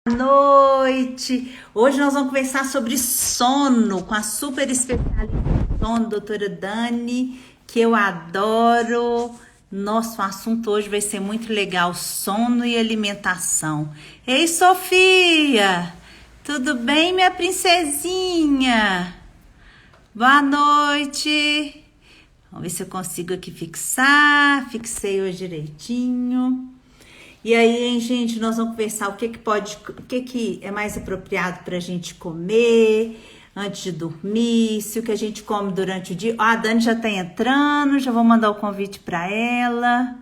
Noite! Hoje nós vamos conversar sobre sono com a super especialista em sono, doutora Dani, que eu adoro. Nosso assunto hoje vai ser muito legal, sono e alimentação. Ei, Sofia! Tudo bem, minha princesinha? Boa noite! Vamos ver se eu consigo aqui fixar. Fixei hoje direitinho. E aí, hein, gente, nós vamos conversar o que que é mais apropriado para a gente comer antes de dormir, se o que a gente come durante o dia. Ó, a Dani já tá entrando, já vou mandar o convite para ela.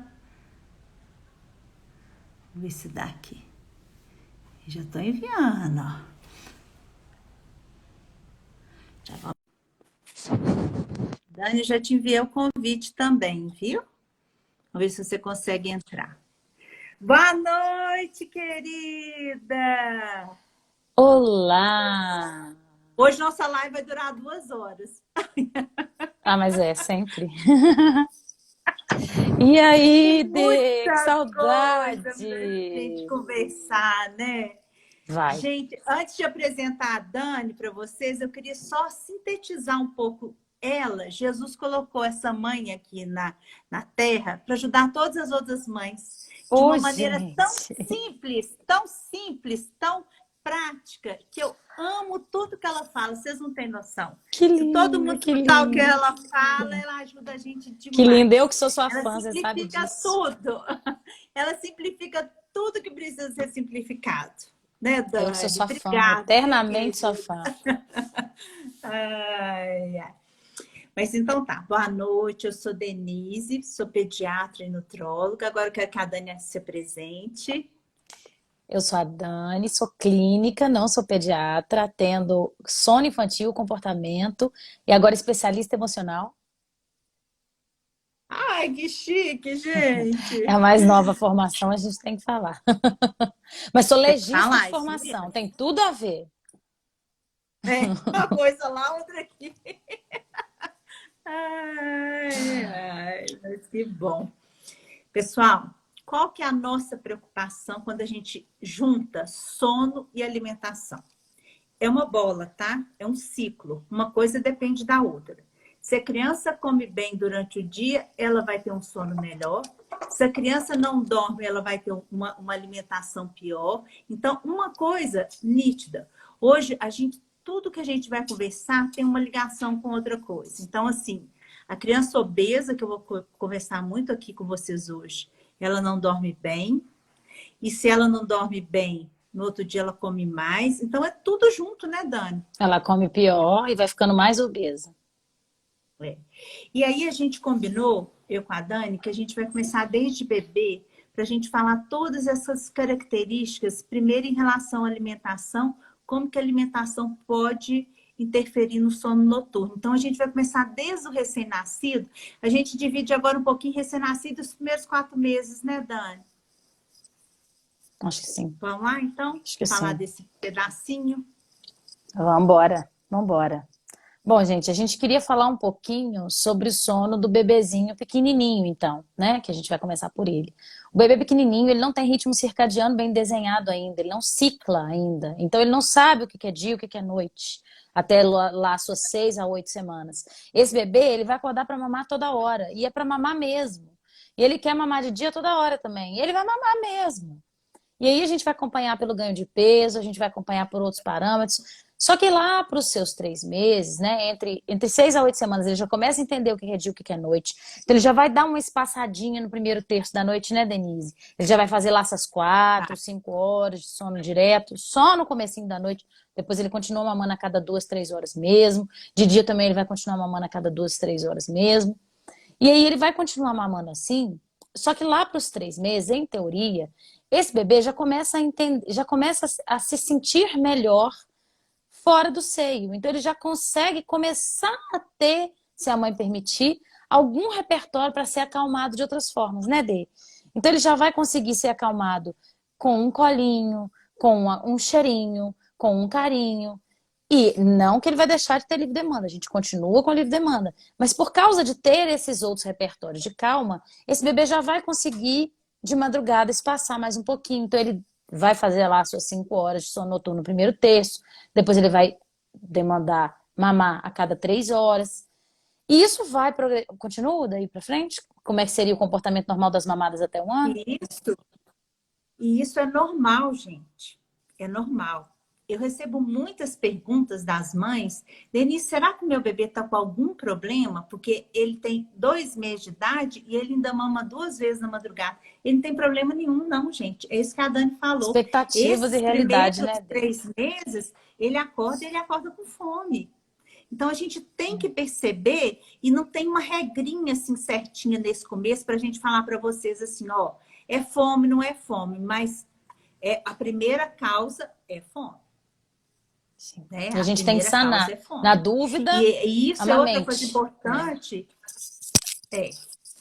Vamos ver se dá aqui. Já tô enviando, ó. Já vou... Dani, já te enviei o convite também, viu? Vamos ver se você consegue entrar. Boa noite, querida! Olá! Hoje nossa live vai durar 2 horas. Ah, mas é sempre. E Tem aí, Dê, que muita coisa pra gente saudade! conversar, né? Vai. Gente, antes de apresentar a Dani para vocês, eu queria só sintetizar um pouco ela. Jesus colocou essa mãe aqui na Terra para ajudar todas as outras mães de Ô, uma maneira gente! tão simples, tão prática, que eu amo tudo que ela fala. Vocês não têm noção. Que Se todo linda, mundo que escutar o que linda! ela fala, ela ajuda a gente Que linda! Eu demais. que sou sua Ela fã, você sabe simplifica disso. tudo. Ela simplifica tudo que precisa ser simplificado. Né, Eu que sou Dani? sua fã, Obrigada, viu, eternamente sua querida? fã. Ai, ai. Mas então tá, boa noite, eu sou Denise, sou pediatra e nutróloga. Agora eu quero que a Dani se apresente. Eu sou a Dani, sou clínica, não sou pediatra, atendo sono infantil, comportamento e agora especialista emocional. Ai, que chique, É gente! a mais nova formação, a gente tem que falar. Mas sou Tem que legista de falar isso formação, mesmo. tem tudo a ver. É, uma coisa lá, outra aqui. Ai, ai, mas que bom. Pessoal, qual que é a nossa preocupação quando a gente junta sono e alimentação? É uma bola, tá? É um ciclo. Uma coisa depende da outra. Se a criança come bem durante o dia, ela vai ter um sono melhor. Se a criança não dorme, ela vai ter uma alimentação pior. Então, uma coisa nítida. Hoje, tudo que a gente vai conversar tem uma ligação com outra coisa. Então, assim, a criança obesa, que eu vou conversar muito aqui com vocês hoje, ela não dorme bem. E se ela não dorme bem, no outro dia ela come mais. Então é tudo junto, né, Dani? Ela come pior e vai ficando mais obesa. É. E aí a gente combinou, eu com a Dani, que a gente vai começar desde bebê, para a gente falar todas essas características, primeiro em relação à alimentação, como que a alimentação pode interferir no sono noturno. Então a gente vai começar desde o recém-nascido. A gente divide agora um pouquinho recém-nascido os primeiros 4 meses, né, Dani? Acho que sim. Vamos lá, então? Acho que Falar sim. desse pedacinho. Vambora, vambora. Bom, gente, a gente queria falar um pouquinho sobre o sono do bebezinho pequenininho, então, né? Que a gente vai começar por ele. O bebê pequenininho, ele não tem ritmo circadiano bem desenhado ainda, ele não cicla ainda. Então, ele não sabe o que é dia, o que é noite, até lá suas 6 a 8 semanas. Esse bebê, ele vai acordar para mamar toda hora, e é para mamar mesmo. E ele quer mamar de dia toda hora também, e ele vai mamar mesmo. E aí a gente vai acompanhar pelo ganho de peso, a gente vai acompanhar por outros parâmetros. Só que lá para os seus 3 meses, né, entre 6 a 8 semanas, ele já começa a entender o que é dia e o que é noite. Então ele já vai dar uma espaçadinha no primeiro terço da noite, né, Denise? Ele já vai fazer lá essas 4, 5 horas de sono direto, só no comecinho da noite. Depois ele continua mamando a cada 2, 3 horas mesmo. De dia também ele vai continuar mamando a cada 2, 3 horas mesmo. E aí ele vai continuar mamando assim, só que lá para os 3 meses, em teoria, esse bebê já começa a entender, já começa a se sentir melhor fora do seio. Então ele já consegue começar a ter, se a mãe permitir, algum repertório para ser acalmado de outras formas, né, Dê? Então ele já vai conseguir ser acalmado com um colinho, com um cheirinho, com um carinho. E não que ele vai deixar de ter livre demanda, a gente continua com livre demanda. Mas por causa de ter esses outros repertórios de calma, esse bebê já vai conseguir de madrugada espaçar mais um pouquinho. Então ele vai fazer lá as suas 5 horas de sono noturno no primeiro terço, depois ele vai demandar mamar a cada 3 horas. E isso vai continua daí para frente? Como é que seria o comportamento normal das mamadas até 1 ano? Isso, e isso é normal, gente. É normal. Eu recebo muitas perguntas das mães. Denise, será que o meu bebê está com algum problema? Porque ele tem 2 meses de idade e ele ainda mama 2 vezes na madrugada. Ele não tem problema nenhum, não, gente. É isso que a Dani falou. Expectativas e Esses realidade, primeiros né, Dê? 3 meses, ele acorda com fome. Então, a gente tem que perceber, e não tem uma regrinha assim certinha nesse começo para a gente falar para vocês assim, ó, é fome, não é fome, mas a primeira causa é fome, Sim. né? E a A gente tem que primeira causa sanar. é Na fome. dúvida, E isso é outra coisa amamente, né? importante, é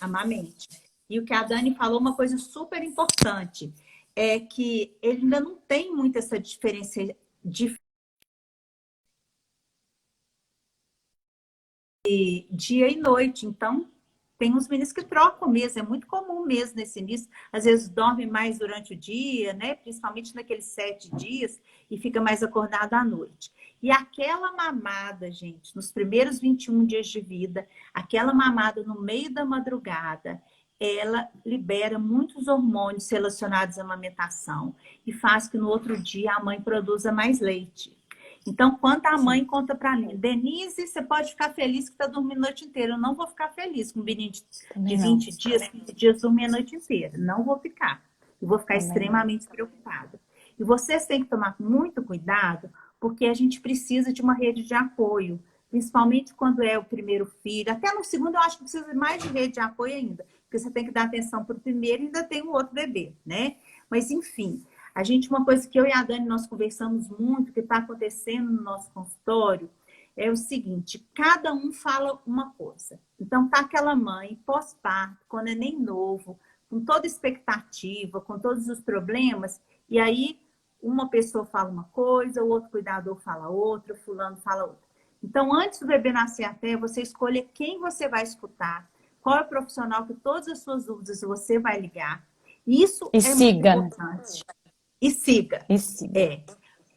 amar a mente. E o que a Dani falou, uma coisa super importante, é que ele ainda não tem muito essa diferença de dia e noite. Então, tem uns meninos que trocam mesmo, é muito comum mesmo nesse início. Às vezes dorme mais durante o dia, né? Principalmente naqueles 7 dias, e fica mais acordado à noite. E aquela mamada, gente, nos primeiros 21 dias de vida, aquela mamada no meio da madrugada, ela libera muitos hormônios relacionados à amamentação e faz que no outro dia a mãe produza mais leite. Então, quando a Sim, mãe conta para mim, Denise, você pode ficar feliz que está dormindo a noite inteira. Eu não vou ficar feliz com um menino de também não. 20 dias, 15 dias dormir a noite inteira. Não vou ficar. Eu vou ficar Também não. extremamente preocupada. E vocês têm que tomar muito cuidado, porque a gente precisa de uma rede de apoio, principalmente quando é o primeiro filho. Até no segundo, eu acho que precisa mais de rede de apoio ainda, porque você tem que dar atenção para o primeiro e ainda tem o outro bebê, né? Mas, enfim, a gente, uma coisa que eu e a Dani, nós conversamos muito, que está acontecendo no nosso consultório, é o seguinte, cada um fala uma coisa. Então, tá aquela mãe pós-parto, com o neném novo, com toda expectativa, com todos os problemas, e aí uma pessoa fala uma coisa, o outro cuidador fala outra, fulano fala outra. Então, antes do bebê nascer até, você escolha quem você vai escutar, qual é o profissional que todas as suas dúvidas você vai ligar. Isso E é muito siga, né? importante. E siga. E siga. É.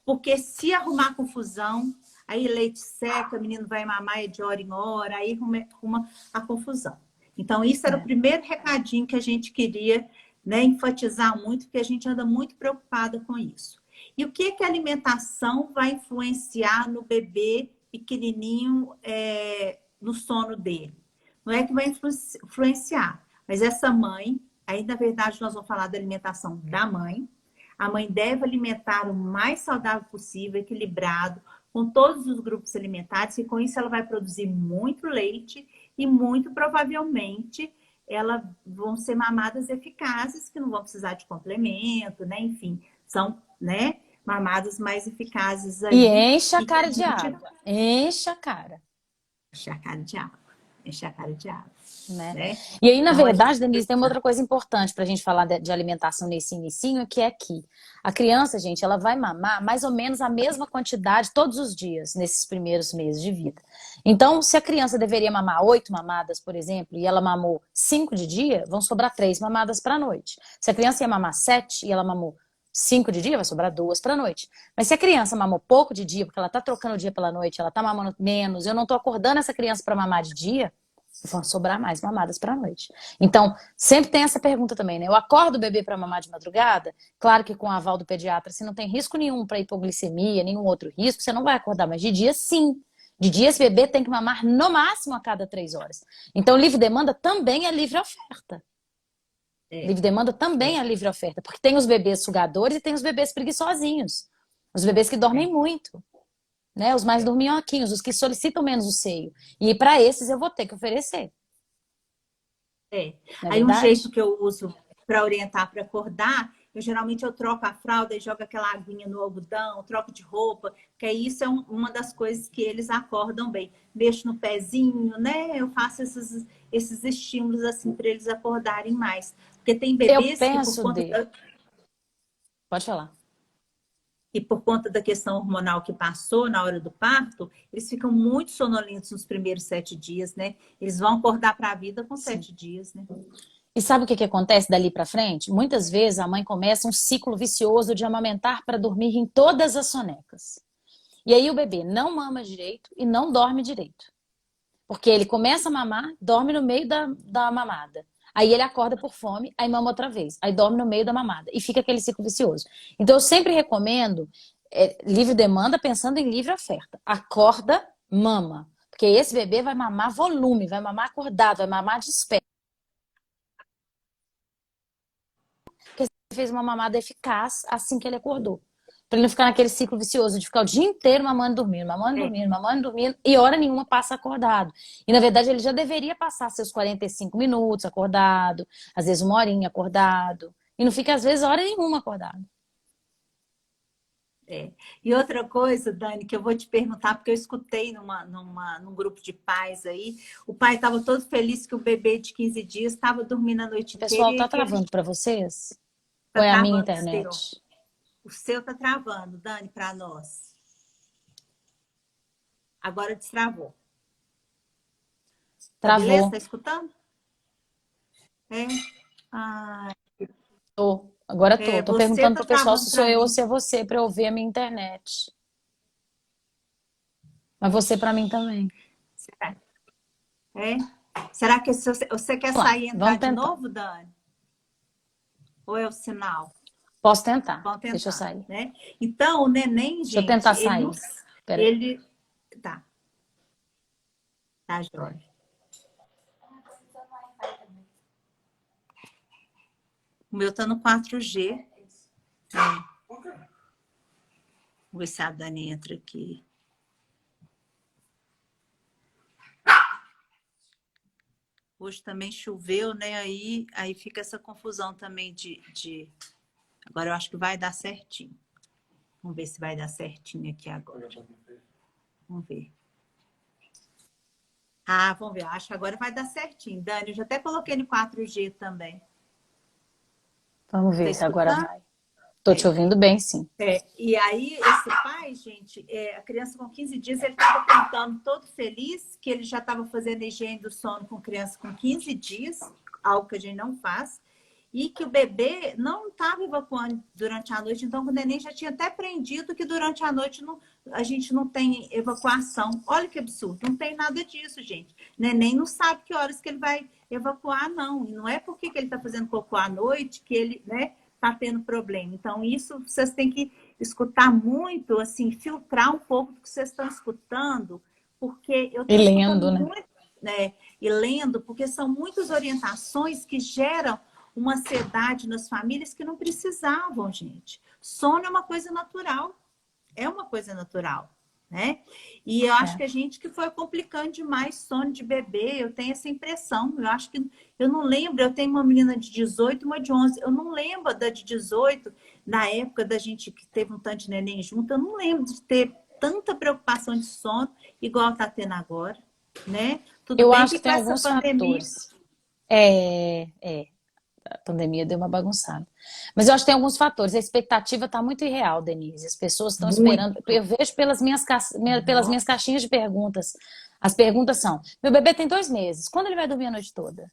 Porque se arrumar confusão, aí leite seca, o menino vai mamar de hora em hora, aí arruma a confusão. Então, isso era o É. primeiro recadinho que a gente queria, né, enfatizar muito, porque a gente anda muito preocupada com isso. E o que a alimentação vai influenciar no bebê pequenininho, no sono dele? Não é que vai influenciar, mas essa mãe, aí na verdade nós vamos falar da alimentação da mãe. A mãe deve alimentar o mais saudável possível, equilibrado, com todos os grupos alimentares, e com isso ela vai produzir muito leite e muito provavelmente elas vão ser mamadas eficazes, que não vão precisar de complemento, né? Enfim, são, né, mamadas mais eficazes E aí enche a e que cara a de gente água. Enche a cara, enche a cara de água, enche a cara de água, né? né? E aí, na Então a gente verdade, Denise, tem uma outra coisa importante para a gente falar de alimentação nesse inicinho, que é que a criança, gente, ela vai mamar mais ou menos a mesma quantidade todos os dias, nesses primeiros meses de vida. Então, se a criança deveria mamar 8 mamadas, por exemplo, e ela mamou 5 de dia, vão sobrar 3 mamadas para a noite. Se a criança ia mamar 7 e ela mamou 5 de dia, vai sobrar 2 para a noite. Mas se a criança mamou pouco de dia, porque ela tá trocando o dia pela noite, ela tá mamando menos, eu não tô acordando essa criança para mamar de dia, vão sobrar mais mamadas para a noite. Então, sempre tem essa pergunta também, né? Eu acordo o bebê para mamar de madrugada? Claro que com o aval do pediatra, se não tem risco nenhum para hipoglicemia, nenhum outro risco, você não vai acordar, mas de dia sim. De dia esse bebê tem que mamar no máximo a cada 3 horas. Então, livre demanda também é livre oferta. é, Livre demanda também é, é livre oferta, porque tem os bebês sugadores e tem os bebês preguiçosinhos. Os bebês que dormem é, muito, né? Os mais é. dorminhoquinhos, os que solicitam menos o seio. E para esses eu vou ter que oferecer, É. não é Aí um jeito verdade? que eu uso para orientar para acordar, geralmente eu troco a fralda e jogo aquela aguinha no algodão, troco de roupa, que aí isso é uma das coisas que eles acordam bem. Mexo no pezinho, né? Eu faço esses estímulos assim para eles acordarem mais. Porque tem Eu bebês que penso de. Pode falar. por conta da questão hormonal que passou na hora do parto, eles ficam muito sonolentos nos primeiros 7 dias, né? Eles vão acordar para a vida com Sim. 7 dias, né? E sabe o que que acontece dali pra frente? Muitas vezes a mãe começa um ciclo vicioso de amamentar para dormir em todas as sonecas. E aí o bebê não mama direito e não dorme direito. Porque ele começa a mamar, dorme no meio da mamada. Aí ele acorda por fome, aí mama outra vez. Aí dorme no meio da mamada. E fica aquele ciclo vicioso. Então eu sempre recomendo livre demanda pensando em livre oferta. Acorda, mama. Porque esse bebê vai mamar volume, vai mamar acordado, vai mamar desperto. Porque você fez uma mamada eficaz assim que ele acordou. Pra ele não ficar naquele ciclo vicioso de ficar o dia inteiro mamando, dormindo, mamando, É, dormindo, mamando, dormindo, e hora nenhuma passa acordado. E na verdade ele já deveria passar seus 45 minutos acordado, às vezes uma horinha acordado, e não fica às vezes hora nenhuma acordado. é. E outra coisa, Dani, que eu vou te perguntar, porque eu escutei num grupo de pais aí, o pai estava todo feliz que o bebê de 15 dias estava dormindo a noite inteira Pessoal, tá e ele travando pra vocês? Ou está é a minha travando o seu. internet? O seu está travando, Dani, para nós. Agora destravou. Tá beleza? Tá Travou. escutando? É. Ah, Tô. Agora tô. Tô você perguntando tá pro pessoal travando se sou para eu ou mim. se é você pra eu ver a minha internet. Mas você pra mim também. Será? É? Será que você quer Vamos lá, sair e entrar vamos de tentar. novo, Dani? Ou é o sinal? Posso tentar. Vamos Deixa eu tentar, sair. né? Então, o neném, Deixa eu gente, tentar ele não. sair. Peraí. Ele. Tá, tá, jóia. O meu tá no 4G. É. Vou ver se a Dani entra aqui. Hoje também choveu, né? Aí fica essa confusão também de... Agora eu acho que vai dar certinho. Vamos ver se vai dar certinho aqui agora. Vamos ver. Ah, vamos ver. Acho que agora vai dar certinho. Dani, eu já até coloquei no 4G também. Vamos Tá ver se agora escutando? vai. Tô te ouvindo bem, sim. E aí, esse pai, gente, a criança com 15 dias, ele estava contando todo feliz que ele já estava fazendo higiene do sono com criança com 15 dias, algo que a gente não faz, e que o bebê não estava evacuando durante a noite, então o neném já tinha até aprendido que durante a noite a gente não tem evacuação. Olha que absurdo, não tem nada disso, gente. O neném não sabe que horas que ele vai evacuar, não. E não é porque que ele está fazendo cocô à noite que ele, né, está tendo problema. Então, isso vocês têm que escutar muito, assim, filtrar um pouco do que vocês estão escutando, porque eu E estou escutando lendo, né? muito, né, e lendo, porque são muitas orientações que geram uma ansiedade nas famílias que não precisavam, gente. Sono é uma coisa natural. É uma coisa natural, né? E eu acho É. que a gente que foi complicando demais sono de bebê, eu tenho essa impressão. Eu acho que eu não lembro, eu tenho uma menina de 18 e uma de 11. Eu não lembro da de 18, na época da gente que teve um tanto de neném junto, eu não lembro de ter tanta preocupação de sono igual está tendo agora, né? Tudo Eu bem acho que que com tem essa alguns pandemia, fatores. É. A pandemia deu uma bagunçada. Mas eu acho que tem alguns fatores. A expectativa está muito irreal, Denise. As pessoas estão esperando. muito. Eu vejo pelas minhas caixinhas de perguntas. As perguntas são: meu bebê tem 2 meses. Quando ele vai dormir a noite toda?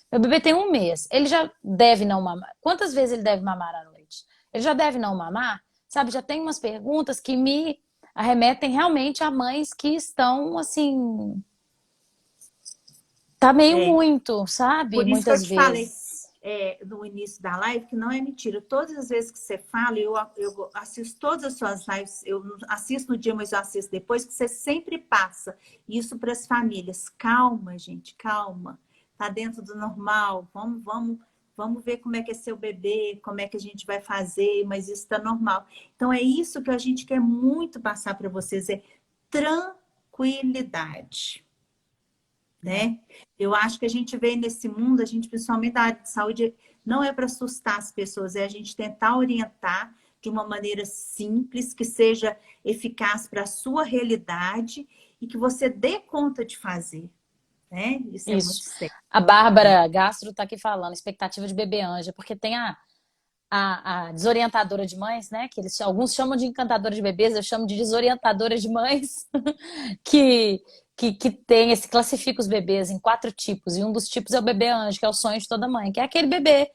Meu bebê tem 1 mês. Ele já deve não mamar. Quantas vezes ele deve mamar à noite? Ele já deve não mamar? Sabe, já tem umas perguntas que me arremetem realmente a mães que estão assim. Tá meio É, muito, sabe? por isso que eu Muitas te falei vezes. no início da live que não é mentira. Todas as vezes que você fala, eu assisto todas as suas lives, eu não assisto no dia, mas eu assisto depois, que você sempre passa isso para as famílias. Calma, gente, calma. Tá dentro do normal. Vamos ver como é que é seu bebê, como é que a gente vai fazer, mas isso está normal. Então é isso que a gente quer muito passar para vocês, é tranquilidade, né? Eu acho que a gente veio nesse mundo, a gente, principalmente da área de saúde, não é para assustar as pessoas, é a gente tentar orientar de uma maneira simples, que seja eficaz para a sua realidade e que você dê conta de fazer, né? Isso é muito Isso. sério. A Bárbara Gastro está aqui falando, expectativa de bebê anja, porque tem a desorientadora de mães, né? Que alguns chamam de encantadora de bebês, eu chamo de desorientadora de mães, que, que tem, classifica os bebês em 4 tipos, e um dos tipos é o bebê anjo, que é o sonho de toda mãe, que é aquele bebê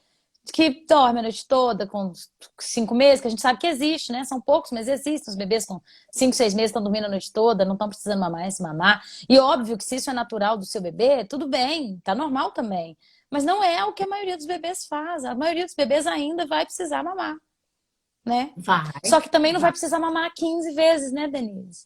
que dorme a noite toda, com 5 meses, que a gente sabe que existe, né? São poucos, mas existem. Os bebês com 5, 6 meses estão dormindo a noite toda, não estão precisando mamar. E óbvio que se isso é natural do seu bebê, tudo bem, tá normal também. Mas não é o que a maioria dos bebês faz. A maioria dos bebês ainda vai precisar mamar, né? Só que também não vai precisar mamar 15 vezes, né, Denise?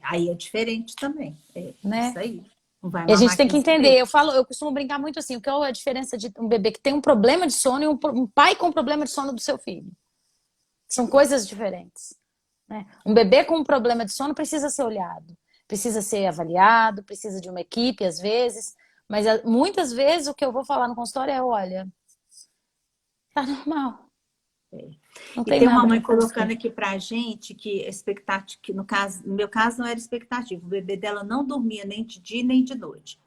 Aí é diferente também. Né? Isso aí. Não vai E a gente mamar tem que 15 entender, vezes. eu costumo brincar muito assim, qual é a diferença de um bebê que tem um problema de sono e um pai com problema de sono do seu filho? São coisas diferentes, né? Um bebê com um problema de sono precisa ser olhado, precisa ser avaliado, precisa de uma equipe às vezes, mas muitas vezes o que eu vou falar no consultório é, olha, tá normal, não E tem tem uma nada mãe pra colocando fazer. aqui pra gente que expectativa, que no meu caso não era expectativa, o bebê dela não dormia nem de dia nem de noite.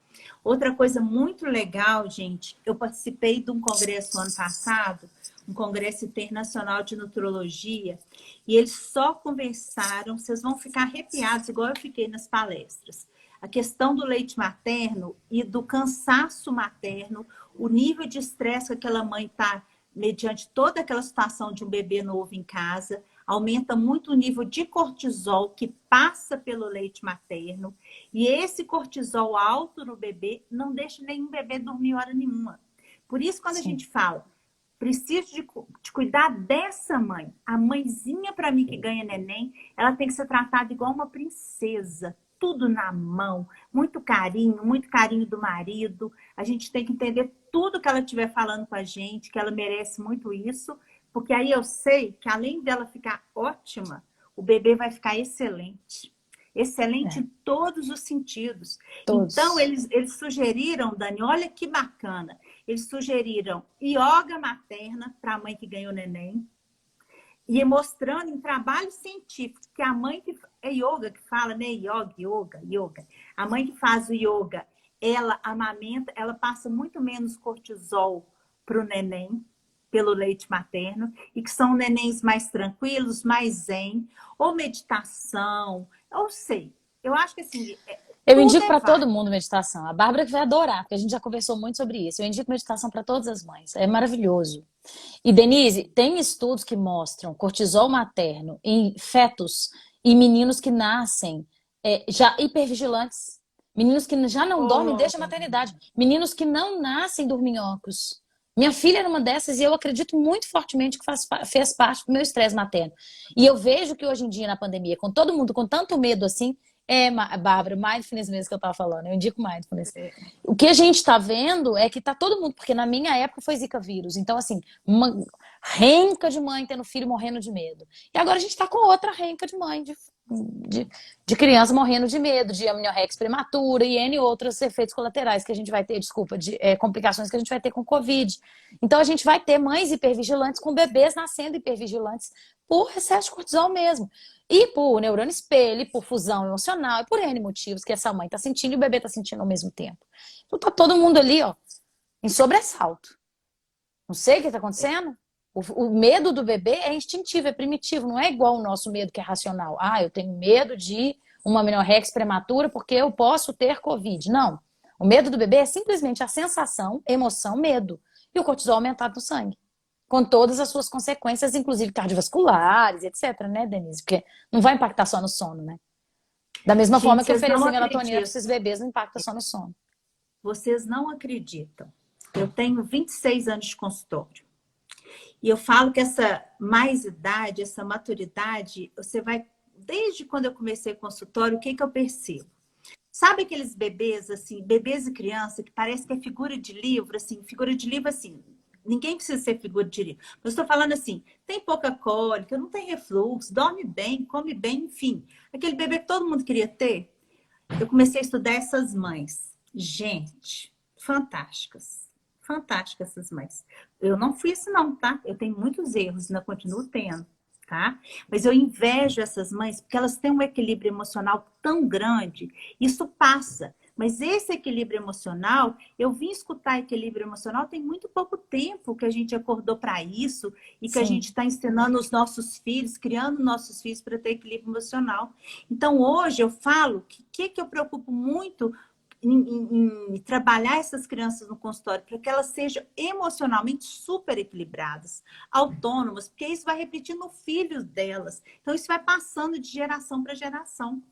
Outra coisa muito legal, gente, eu participei de um congresso ano passado, um congresso internacional de nutrologia, e eles só conversaram, vocês vão ficar arrepiados, igual eu fiquei nas palestras. A questão do leite materno e do cansaço materno, o nível de estresse que aquela mãe está mediante toda aquela situação de um bebê novo em casa, aumenta muito o nível de cortisol que passa pelo leite materno. E esse cortisol alto no bebê não deixa nenhum bebê dormir hora nenhuma. Por isso, quando a Sim. gente fala, preciso de cuidar dessa mãe, a mãezinha para mim que ganha neném, ela tem que ser tratada igual uma princesa. Tudo na mão, muito carinho do marido. A gente tem que entender tudo que ela estiver falando com a gente, que ela merece muito isso, porque aí eu sei que além dela ficar ótima, o bebê vai ficar excelente. Excelente É, em todos os sentidos. Então, todos. eles sugeriram, Dani, olha que bacana. Eles sugeriram yoga materna para a mãe que ganhou neném. E mostrando em trabalhos científicos que a mãe que é yoga que fala, né? Yoga. A mãe que faz o yoga, ela amamenta, ela passa muito menos cortisol para o neném pelo leite materno e que são nenéns mais tranquilos, mais zen, ou meditação, eu sei. Eu acho que assim, Eu tudo indico é para todo válido. mundo meditação. A Bárbara que vai adorar, porque a gente já conversou muito sobre isso. Eu indico meditação para todas as mães. É maravilhoso. E Denise, tem estudos que mostram cortisol materno em fetos e meninos que nascem já hipervigilantes. Meninos que já não dormem Oh, desde a maternidade. Meninos que não nascem dorminhocos. Minha filha era uma dessas e eu acredito muito fortemente que fez parte do meu estresse materno. E eu vejo que hoje em dia, na pandemia, com todo mundo com tanto medo assim, Bárbara, mindfulness mesmo que eu estava falando, eu indico mindfulness. O que a gente está vendo é que tá todo mundo, porque na minha época foi Zika vírus, então assim, uma renca de mãe tendo filho morrendo de medo. E agora a gente está com outra renca de mãe, de criança morrendo de medo, de amniorrex prematura e N outros efeitos colaterais que a gente vai ter, desculpa, de complicações que a gente vai ter com Covid. Então a gente vai ter mães hipervigilantes com bebês nascendo hipervigilantes por excesso de cortisol mesmo. E por neurônio espelho, e por fusão emocional, e por N motivos que essa mãe tá sentindo e o bebê tá sentindo ao mesmo tempo. Então tá todo mundo ali, ó, em sobressalto. Não sei o que tá acontecendo. O medo do bebê é instintivo, é primitivo, não é igual o nosso medo que é racional. Ah, eu tenho medo de uma amenorrex prematura porque eu posso ter Covid. Não. O medo do bebê é simplesmente a sensação, emoção, medo. E o cortisol aumentado no sangue. Com todas as suas consequências, inclusive cardiovasculares, etc, né, Denise? Porque não vai impactar só no sono, né? Da mesma gente, forma que vocês não oferecer melatonina para acreditam. esses bebês não impacta só no sono. Vocês não acreditam. Eu tenho 26 anos de consultório. E eu falo que essa mais idade, essa maturidade, você vai. Desde quando eu comecei o consultório, o que, que eu percebo? Sabe aqueles bebês, assim, bebês e criança, que parece que é figura de livro, assim, ninguém precisa ser figura de livro. Eu estou falando assim, tem pouca cólica, não tem refluxo, dorme bem, come bem, enfim. Aquele bebê que todo mundo queria ter. Eu comecei a estudar essas mães. Gente, fantásticas. Fantásticas essas mães. Eu não fui isso não, tá? Eu tenho muitos erros, ainda continuo tendo, tá? Mas eu invejo essas mães porque elas têm um equilíbrio emocional tão grande. Isso passa. Mas esse equilíbrio emocional, eu vim escutar equilíbrio emocional tem muito pouco tempo que a gente acordou para isso e que a gente Sim. está ensinando os nossos filhos, criando nossos filhos para ter equilíbrio emocional. Então, hoje eu falo que eu preocupo muito em trabalhar essas crianças no consultório, para que elas sejam emocionalmente super equilibradas, autônomas, porque isso vai repetir no filho delas. Então, isso vai passando de geração para geração.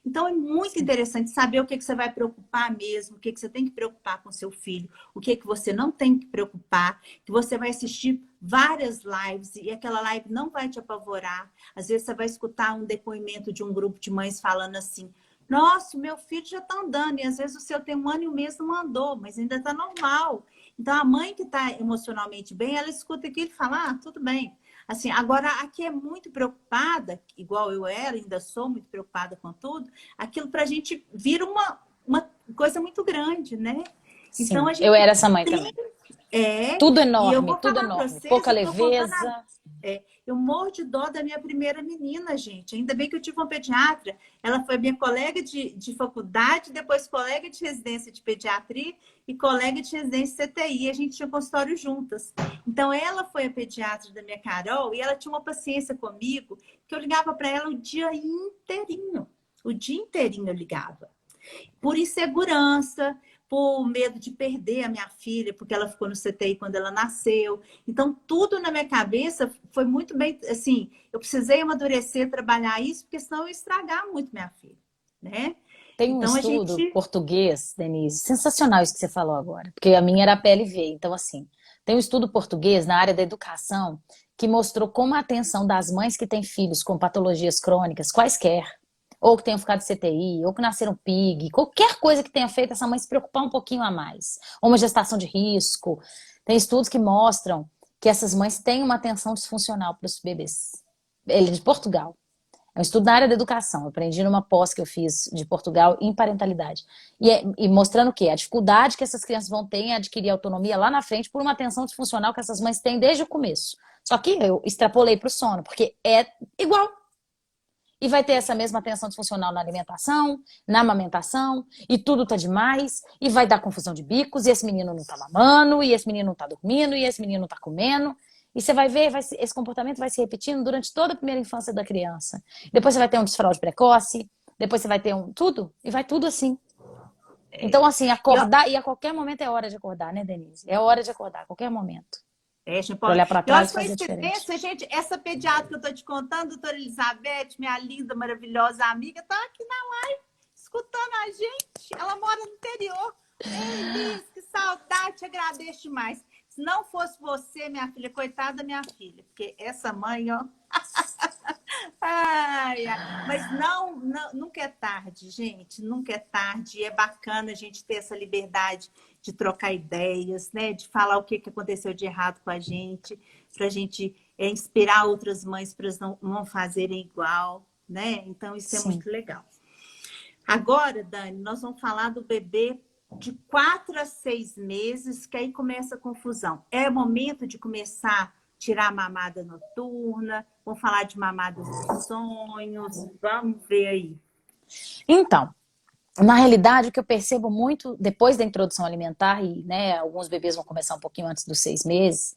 Então, é muito Sim. interessante saber o que você vai preocupar mesmo, o que você tem que preocupar com seu filho, o que você não tem que preocupar, que você vai assistir várias lives e aquela live não vai te apavorar. Às vezes você vai escutar um depoimento de um grupo de mães falando assim: nossa, o meu filho já está andando, e às vezes o seu tem 1 ano e 1 mês não andou, mas ainda está normal. Então, a mãe que está emocionalmente bem, ela escuta aquilo e fala: ah, tudo bem. Assim, agora, a que é muito preocupada, igual eu era, ainda sou muito preocupada com tudo, aquilo para a gente vira uma coisa muito grande, né? Então, Sim, a eu gente era essa mãe tem. também. Tudo E eu enorme, vou tudo falar para enorme. vocês, Pouca eu estou contando leveza. eu morro de dó da minha primeira menina, gente. Ainda bem que eu tive uma pediatra. Ela foi minha colega de faculdade, depois colega de residência de pediatria e colega de residência de CTI. A gente tinha consultório juntas. Então, ela foi a pediatra da minha Carol e ela tinha uma paciência comigo que eu ligava para ela o dia inteirinho. O dia inteirinho eu ligava por insegurança, por medo de perder a minha filha, porque ela ficou no CTI quando ela nasceu. Então, tudo na minha cabeça foi muito bem, assim, eu precisei amadurecer, trabalhar isso, porque senão eu ia estragar muito minha filha, né? Tem um Então, a estudo gente... português, Denise, sensacional isso que você falou agora, porque a minha era PLV, então assim, tem um estudo português na área da educação que mostrou como a atenção das mães que têm filhos com patologias crônicas, quaisquer, ou que tenham ficado CTI, ou que nasceram PIG, qualquer coisa que tenha feito essa mãe se preocupar um pouquinho a mais, ou uma gestação de risco, tem estudos que mostram que essas mães têm uma atenção disfuncional para os bebês. Ele é de Portugal. É um estudo na área da educação. Eu aprendi numa pós que eu fiz de Portugal em parentalidade. E mostrando o quê? A dificuldade que essas crianças vão ter em adquirir autonomia lá na frente por uma atenção disfuncional que essas mães têm desde o começo. Só que eu extrapolei para o sono, porque é igual. E vai ter essa mesma atenção disfuncional na alimentação, na amamentação, e tudo tá demais, e vai dar confusão de bicos, e esse menino não tá mamando, e esse menino não tá dormindo, e esse menino não tá comendo. E você vai ver, esse comportamento vai se repetindo durante toda a primeira infância da criança. Depois você vai ter um desfraude precoce, depois você vai ter tudo, e vai tudo assim. Então, assim, E, ó, acordar, e a qualquer momento é hora de acordar, né, Denise? É hora de acordar, a qualquer momento. Jean Para Paula. olhar para E olha trás que e fazer diferente. coincidência, gente, essa pediatra que eu estou te contando, doutora Elizabeth, minha linda, maravilhosa amiga, está aqui na live, escutando a gente. Ela mora no interior. Ei, Liz, que saudade, te agradeço demais. Se não fosse você, minha filha, coitada da minha filha, porque essa mãe, ó. Ai, ai. Mas nunca é tarde, gente. Nunca é tarde. E é bacana a gente ter essa liberdade de trocar ideias, né? De falar o que aconteceu de errado com a gente, para a gente inspirar outras mães para elas não fazerem igual, né? Então, isso é Sim. muito legal. Agora, Dani, nós vamos falar do bebê de 4 a 6 meses, que aí começa a confusão. É momento de começar a tirar a mamada noturna, vamos falar de mamadas dos sonhos, vamos ver aí. Então, na realidade, o que eu percebo muito depois da introdução alimentar, e né, alguns bebês vão começar um pouquinho antes dos 6 meses,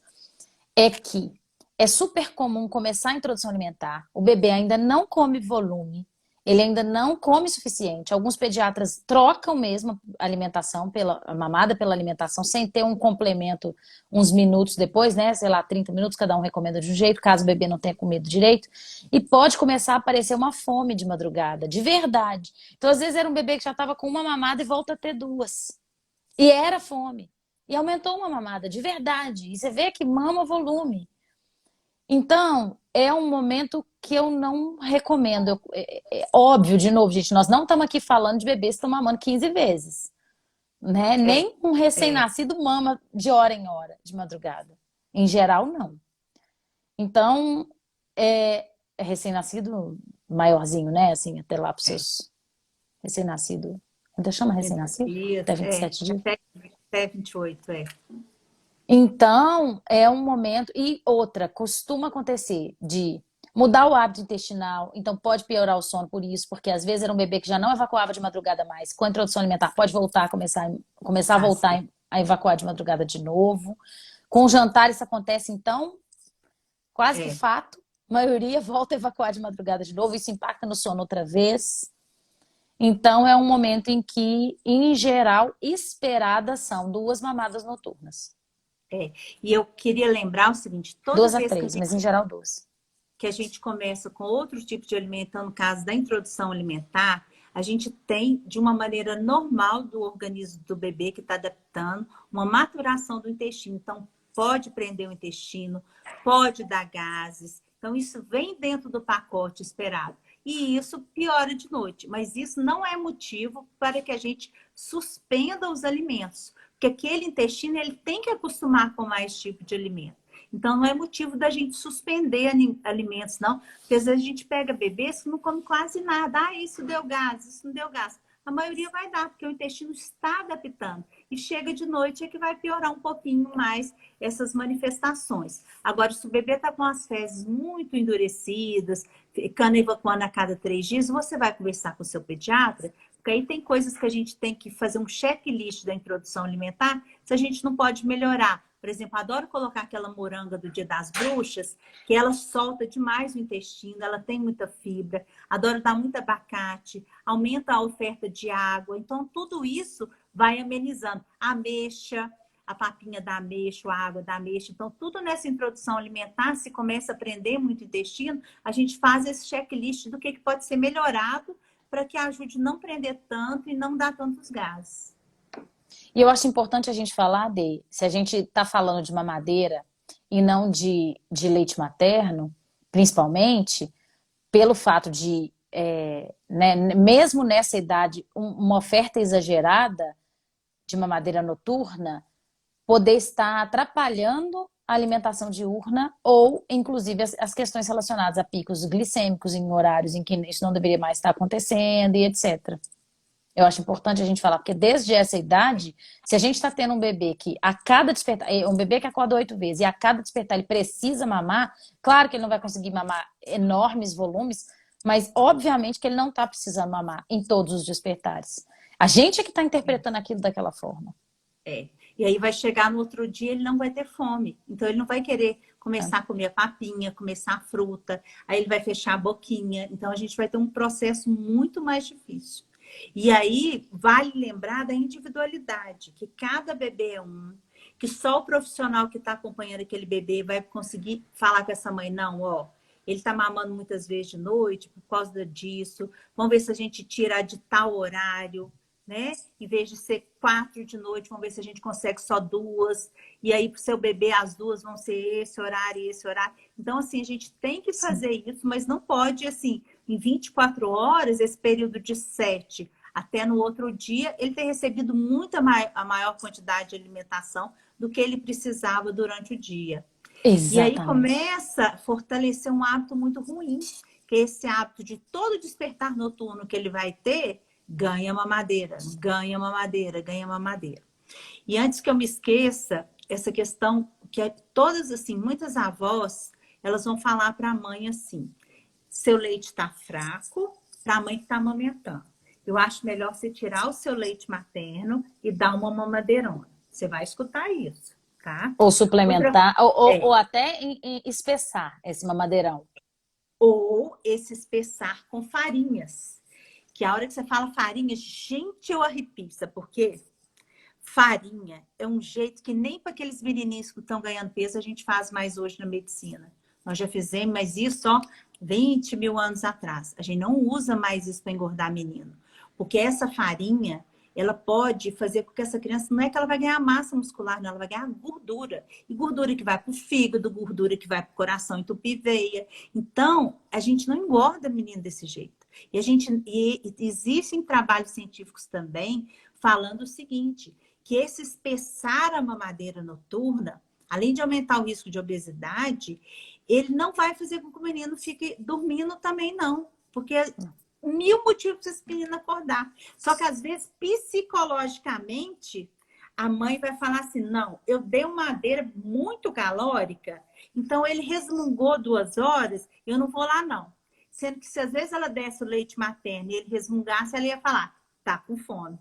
é que é super comum começar a introdução alimentar, o bebê ainda não come volume, ele ainda não come o suficiente. Alguns pediatras trocam mesmo a alimentação, a mamada pela alimentação, sem ter um complemento uns minutos depois, né? Sei lá, 30 minutos, cada um recomenda de um jeito, caso o bebê não tenha comido direito. E pode começar a aparecer uma fome de madrugada, de verdade. Então, às vezes, era um bebê que já estava com uma mamada e volta a ter duas. E era fome. E aumentou uma mamada, de verdade. E você vê que mama volume. Então, é um momento que eu não recomendo. Óbvio, de novo, gente, nós não estamos aqui falando de bebês que estão mamando 15 vezes. Né? É, Nem um é, recém-nascido mama de hora em hora, de madrugada. Em geral, não. Então, é recém-nascido maiorzinho, né? Assim, até lá para os é. seus recém-nascido. Ainda chama 30 recém-nascido? dias, Até 27 dias? até 28, é. Então, é um momento. E outra, costuma acontecer de Mudar o hábito intestinal, então pode piorar o sono por isso, porque às vezes era um bebê que já não evacuava de madrugada mais. Com a introdução alimentar, pode voltar a começar a Assim, voltar a evacuar de madrugada de novo. Com o jantar, isso acontece, então, quase que é. fato. A maioria volta a evacuar de madrugada de novo, isso impacta no sono outra vez. Então, é um momento em que, em geral, esperadas são 2 mamadas noturnas. É. E eu queria lembrar o seguinte, toda 2 a 3, mas em geral 2. que a gente começa com outro tipo de alimento, então, no caso da introdução alimentar, a gente tem, de uma maneira normal do organismo do bebê que está adaptando, uma maturação do intestino. Então, pode prender o intestino, pode dar gases. Então, isso vem dentro do pacote esperado. E isso piora de noite. Mas isso não é motivo para que a gente suspenda os alimentos. Porque aquele intestino ele tem que acostumar com mais tipo de alimento. Então, não é motivo da gente suspender alimentos, não. Porque às vezes a gente pega bebês que não come quase nada. Ah, isso deu gás, isso não deu gás. A maioria vai dar, porque o intestino está adaptando. E chega de noite é que vai piorar um pouquinho mais essas manifestações. Agora, se o bebê está com as fezes muito endurecidas, ficando evacuando a cada 3 dias, você vai conversar com o seu pediatra, porque aí tem coisas que a gente tem que fazer um checklist da introdução alimentar, se a gente não pode melhorar. Por exemplo, adoro colocar aquela moranga do Dia das Bruxas, que ela solta demais o intestino, ela tem muita fibra. Adoro dar muito abacate, aumenta a oferta de água. Então, tudo isso vai amenizando. Ameixa, a papinha da ameixa, a água da ameixa. Então, tudo nessa introdução alimentar, se começa a prender muito o intestino, a gente faz esse checklist do que pode ser melhorado para que ajude a não prender tanto e não dar tantos gases. E eu acho importante a gente falar se a gente está falando de mamadeira e não de leite materno, principalmente, pelo fato de, né, mesmo nessa idade, uma oferta exagerada de mamadeira noturna poder estar atrapalhando a alimentação diurna ou, inclusive, as questões relacionadas a picos glicêmicos em horários em que isso não deveria mais estar acontecendo e etc. Eu acho importante a gente falar, porque desde essa idade, se a gente está tendo um bebê que a cada despertar, um bebê que acorda 8 vezes e a cada despertar ele precisa mamar, claro que ele não vai conseguir mamar enormes volumes, mas obviamente que ele não está precisando mamar em todos os despertares. A gente é que está interpretando aquilo daquela forma. É. E aí vai chegar no outro dia, ele não vai ter fome. Então, ele não vai querer começar a comer a papinha, começar a fruta. Aí ele vai fechar a boquinha. Então, a gente vai ter um processo muito mais difícil. E aí, vale lembrar da individualidade, que cada bebê é um, que só o profissional que está acompanhando aquele bebê vai conseguir falar com essa mãe, não, ó, ele está mamando muitas vezes de noite por causa disso. Vamos ver se a gente tira de tal horário, né? Em vez de ser 4 de noite, vamos ver se a gente consegue só 2. E aí, para o seu bebê, as 2 vão ser esse horário e esse horário. Então, assim, a gente tem que fazer isso, mas não pode, assim, em 24 horas, esse período de 7 até no outro dia, ele ter recebido a maior quantidade de alimentação do que ele precisava durante o dia. E aí Exatamente. começa a fortalecer um hábito muito ruim, que é esse hábito de todo despertar noturno que ele vai ter, ganha mamadeira, ganha mamadeira, ganha mamadeira. E antes que eu me esqueça, essa questão que todas, assim, muitas avós, elas vão falar para a mãe assim, seu leite está fraco, para a mãe que está amamentando. Eu acho melhor você tirar o seu leite materno e dar uma mamadeirona. Você vai escutar isso, tá? Ou Outra, suplementar, ou é, até espessar esse mamadeirão. ou esse espessar com farinhas. Que a hora que você fala farinha, gente, eu arrepio, sabe por quê? Farinha é um jeito que nem para aqueles menininhos que estão ganhando peso a gente faz mais hoje na medicina. Nós já fizemos, mas isso, ó, 20 mil anos atrás. A gente não usa mais isso para engordar menino. Porque essa farinha, ela pode fazer com que essa criança, não é que ela vai ganhar massa muscular, não, ela vai ganhar gordura. E gordura que vai para o fígado, gordura que vai para o coração, entupir veia. Então, a gente não engorda menino desse jeito. E existem trabalhos científicos também falando o seguinte, que esse espessar a mamadeira noturna, além de aumentar o risco de obesidade, ele não vai fazer com que o menino fique dormindo também, não. Porque 1000 motivos para esse menino acordar. Só que, às vezes, psicologicamente, a mãe vai falar assim, não, eu dei uma madeira muito calórica, então ele resmungou 2 horas, eu não vou lá não. Sendo que se às vezes ela desse o leite materno e ele resmungasse, ela ia falar, tá com fome.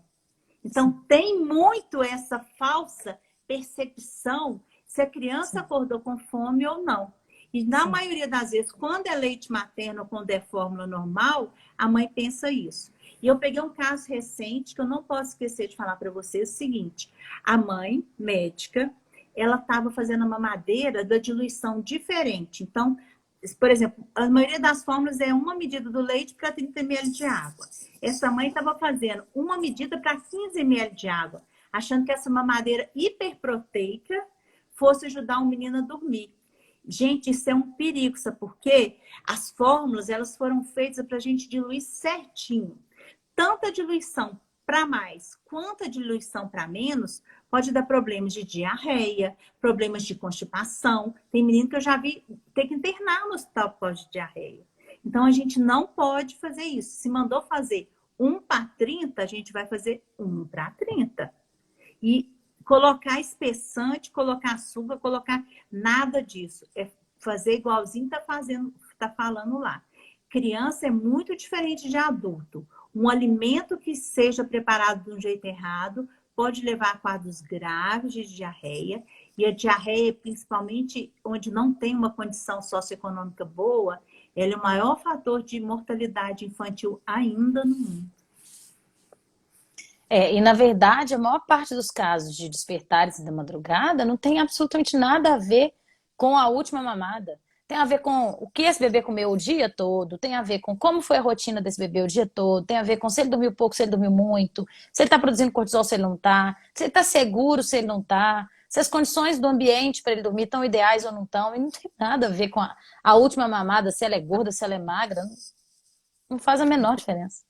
Então tem muito essa falsa percepção se a criança acordou com fome ou não. E na maioria das vezes, quando é leite materno ou quando é fórmula normal, a mãe pensa isso. E eu peguei um caso recente que eu não posso esquecer de falar para vocês o seguinte: a mãe, médica, ela estava fazendo uma mamadeira da diluição diferente. Então, por exemplo, a maioria das fórmulas é uma medida do leite para 30 ml de água. Essa mãe estava fazendo uma medida para 15 ml de água, achando que essa mamadeira hiperproteica fosse ajudar o menino a dormir. Gente, isso é um perigo, sabe por quê? As fórmulas, elas foram feitas para a gente diluir certinho. Tanto a diluição para mais quanto a diluição para menos pode dar problemas de diarreia, problemas de constipação. Tem menino que eu já vi ter que internar no hospital por causa de diarreia. Então, a gente não pode fazer isso. Se mandou fazer 1 para 30, a gente vai fazer 1 para 30. E colocar espessante, colocar açúcar, colocar nada disso. É fazer igualzinho tá falando lá. Criança é muito diferente de adulto. Um alimento que seja preparado de um jeito errado pode levar a quadros graves de diarreia. E a diarreia, principalmente onde não tem uma condição socioeconômica boa, ela é o maior fator de mortalidade infantil ainda no mundo. E na verdade, a maior parte dos casos de despertares da madrugada não tem absolutamente nada a ver com a última mamada. Tem a ver com o que esse bebê comeu o dia todo, tem a ver com como foi a rotina desse bebê o dia todo, tem a ver com se ele dormiu pouco, se ele dormiu muito, se ele está produzindo cortisol, se ele não está, se ele está seguro, se ele não está, se as condições do ambiente para ele dormir estão ideais ou não estão. E não tem nada a ver com a última mamada, se ela é gorda, se ela é magra. Não faz a menor diferença.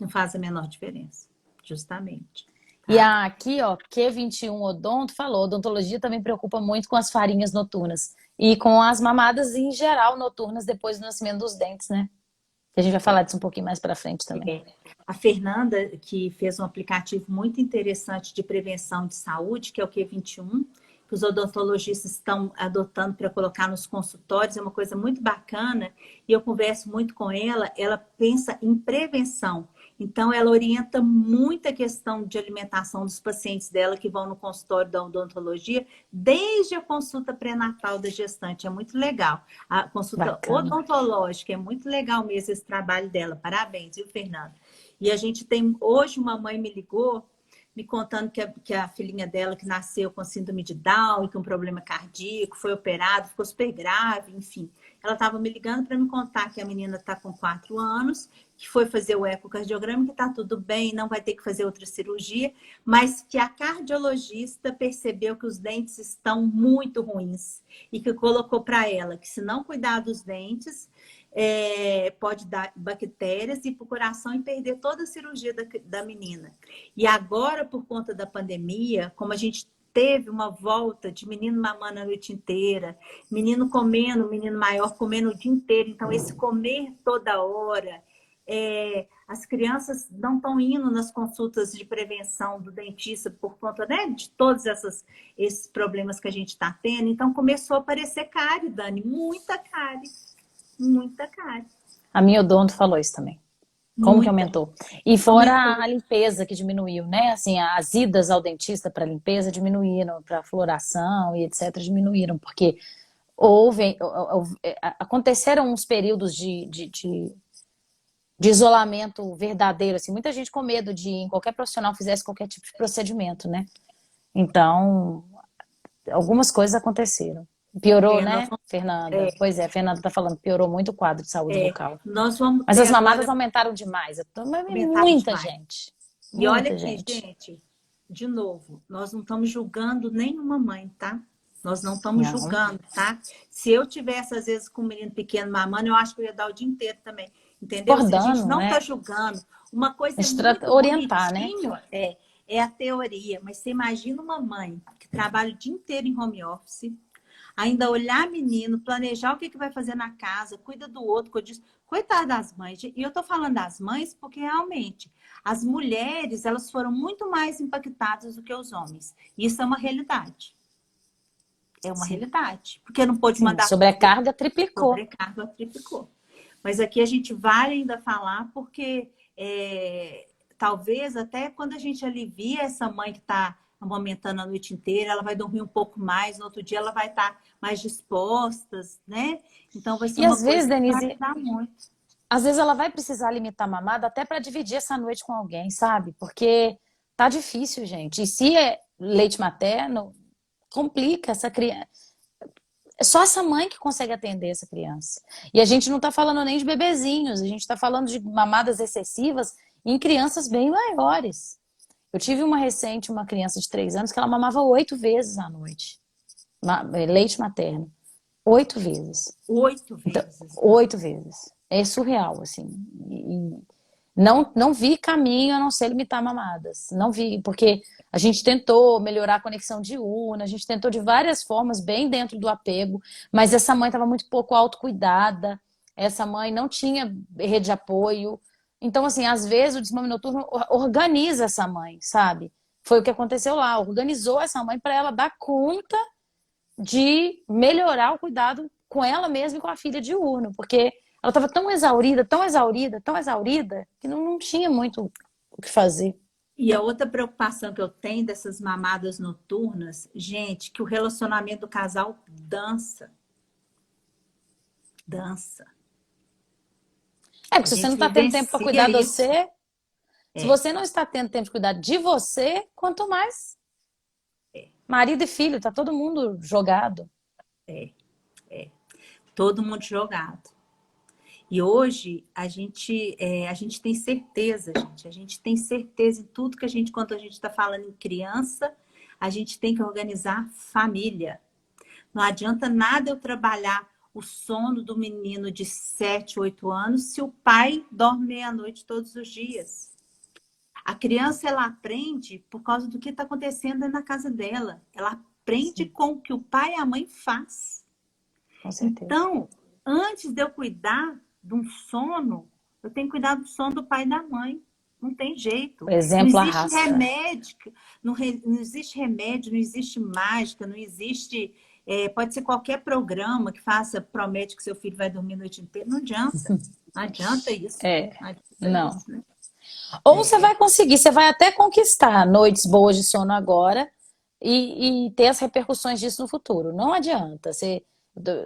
Não faz a menor diferença, justamente. E aqui, ó, Q21 Odonto falou, odontologia também preocupa muito com as farinhas noturnas e com as mamadas em geral noturnas depois do nascimento dos dentes, né? A gente vai falar disso um pouquinho mais para frente também. A Fernanda, que fez um aplicativo muito interessante de prevenção de saúde, que é o Q21, que os odontologistas estão adotando para colocar nos consultórios, é uma coisa muito bacana, e eu converso muito com ela, ela pensa em prevenção. Então, ela orienta muito a questão de alimentação dos pacientes dela que vão no consultório da odontologia, desde a consulta pré-natal da gestante. É muito legal. A consulta odontológica é muito legal mesmo esse trabalho dela. Parabéns, viu, Fernanda? E a gente tem... Hoje, uma mãe me ligou, me contando que a filhinha dela, que nasceu com síndrome de Down e com problema cardíaco, foi operada, ficou super grave, enfim. Ela estava me ligando para me contar que a menina está com 4 anos, que foi fazer o ecocardiograma, que está tudo bem, não vai ter que fazer outra cirurgia, mas que a cardiologista percebeu que os dentes estão muito ruins e que colocou para ela que se não cuidar dos dentes, pode dar bactérias e para o coração e perder toda a cirurgia da menina. E agora, por conta da pandemia, como a gente teve uma volta de menino mamando a noite inteira, menino comendo, menino maior comendo o dia inteiro. Então, esse comer toda hora, as crianças não estão indo nas consultas de prevenção do dentista por conta, né, de todos esses problemas que a gente está tendo. Então, começou a aparecer cárie, Dani, muita cárie, muita cárie. A minha odonto falou isso também. Como que aumentou? E fora a limpeza que diminuiu, né? Assim, as idas ao dentista para limpeza diminuíram, para floração e etc. diminuíram, porque aconteceram uns períodos de isolamento verdadeiro, assim, muita gente com medo de em qualquer profissional fizesse qualquer tipo de procedimento, né? Então, algumas coisas aconteceram. Piorou, né, Fernanda? Pois é, a Fernanda está falando, piorou muito o quadro de saúde bucal. Mas as mamadas aumentaram demais. Muita gente. E olha aqui, gente, de novo, nós não estamos julgando nenhuma mãe, tá? Nós não estamos julgando, tá? Se eu tivesse, às vezes, com um menino pequeno mamando, eu acho que eu ia dar o dia inteiro também. Entendeu? Acordando, a gente não está julgando. Uma coisa muito orientar, né? É a teoria, mas você imagina uma mãe que trabalha o dia inteiro em home office, ainda olhar menino, planejar o que vai fazer na casa, cuida do outro, cuida disso. Coitada das mães. E eu tô falando das mães porque realmente as mulheres, elas foram muito mais impactadas do que os homens. Isso é uma realidade. É uma Sim, realidade. Porque não pode sim. mandar tudo. Sobrecarga triplicou. Sobrecarga triplicou. Mas aqui a gente vai ainda falar porque talvez até quando a gente alivia essa mãe que está amamentando a noite inteira, ela vai dormir um pouco mais, no outro dia ela vai estar mais disposta, né? Então vai ser E uma às vezes, coisa que vai Denise, ajudar muito. às vezes ela vai precisar limitar a mamada até para dividir essa noite com alguém, sabe? Porque tá difícil, gente. E se é leite materno, complica essa criança. É só essa mãe que consegue atender essa criança. E a gente não tá falando nem de bebezinhos, a gente tá falando de mamadas excessivas em crianças bem maiores. Eu tive uma recente, uma criança de 3 anos, que ela mamava 8 vezes à noite. Leite materno. 8 vezes. 8 vezes. 8 vezes. É surreal, assim. E não vi caminho a não ser limitar mamadas. Não vi, porque a gente tentou melhorar a conexão diurna, a gente tentou de várias formas, bem dentro do apego, mas essa mãe estava muito pouco autocuidada, essa mãe não tinha rede de apoio. Então, assim, às vezes o desmame noturno organiza essa mãe, sabe? Foi o que aconteceu lá, organizou essa mãe para ela dar conta de melhorar o cuidado com ela mesma e com a filha diurno, porque ela estava tão exaurida, tão exaurida, tão exaurida, que não tinha muito o que fazer. E a outra preocupação que eu tenho dessas mamadas noturnas, gente, que o relacionamento do casal dança. Dança. É, porque A se você não gente está tendo tempo para vivencia cuidar de isso. você, se você não está tendo tempo de cuidar de você, quanto mais marido e filho, tá todo mundo jogado. Todo mundo jogado. E hoje a gente tem certeza, gente. A gente tem certeza em tudo que quando a gente está falando em criança, a gente tem que organizar família. Não adianta nada eu trabalhar o sono do menino de 7, 8 anos se o pai dorme meia-noite todos os dias. A criança, ela aprende por causa do que está acontecendo na casa dela. Ela aprende Sim, com o que o pai e a mãe faz. com certeza. Então, antes de eu cuidar de um sono, eu tenho que cuidar do sono do pai e da mãe. Não tem O jeito. Não exemplo existe arrasta. remédio, não existe remédio, não existe mágica, não existe. Pode ser qualquer programa que faça, promete que seu filho vai dormir a noite inteira. Não adianta. Não adianta isso. É, Não adianta não. isso, né? Ou você vai conseguir, você vai até conquistar noites boas de sono agora e ter as repercussões disso no futuro. Não adianta.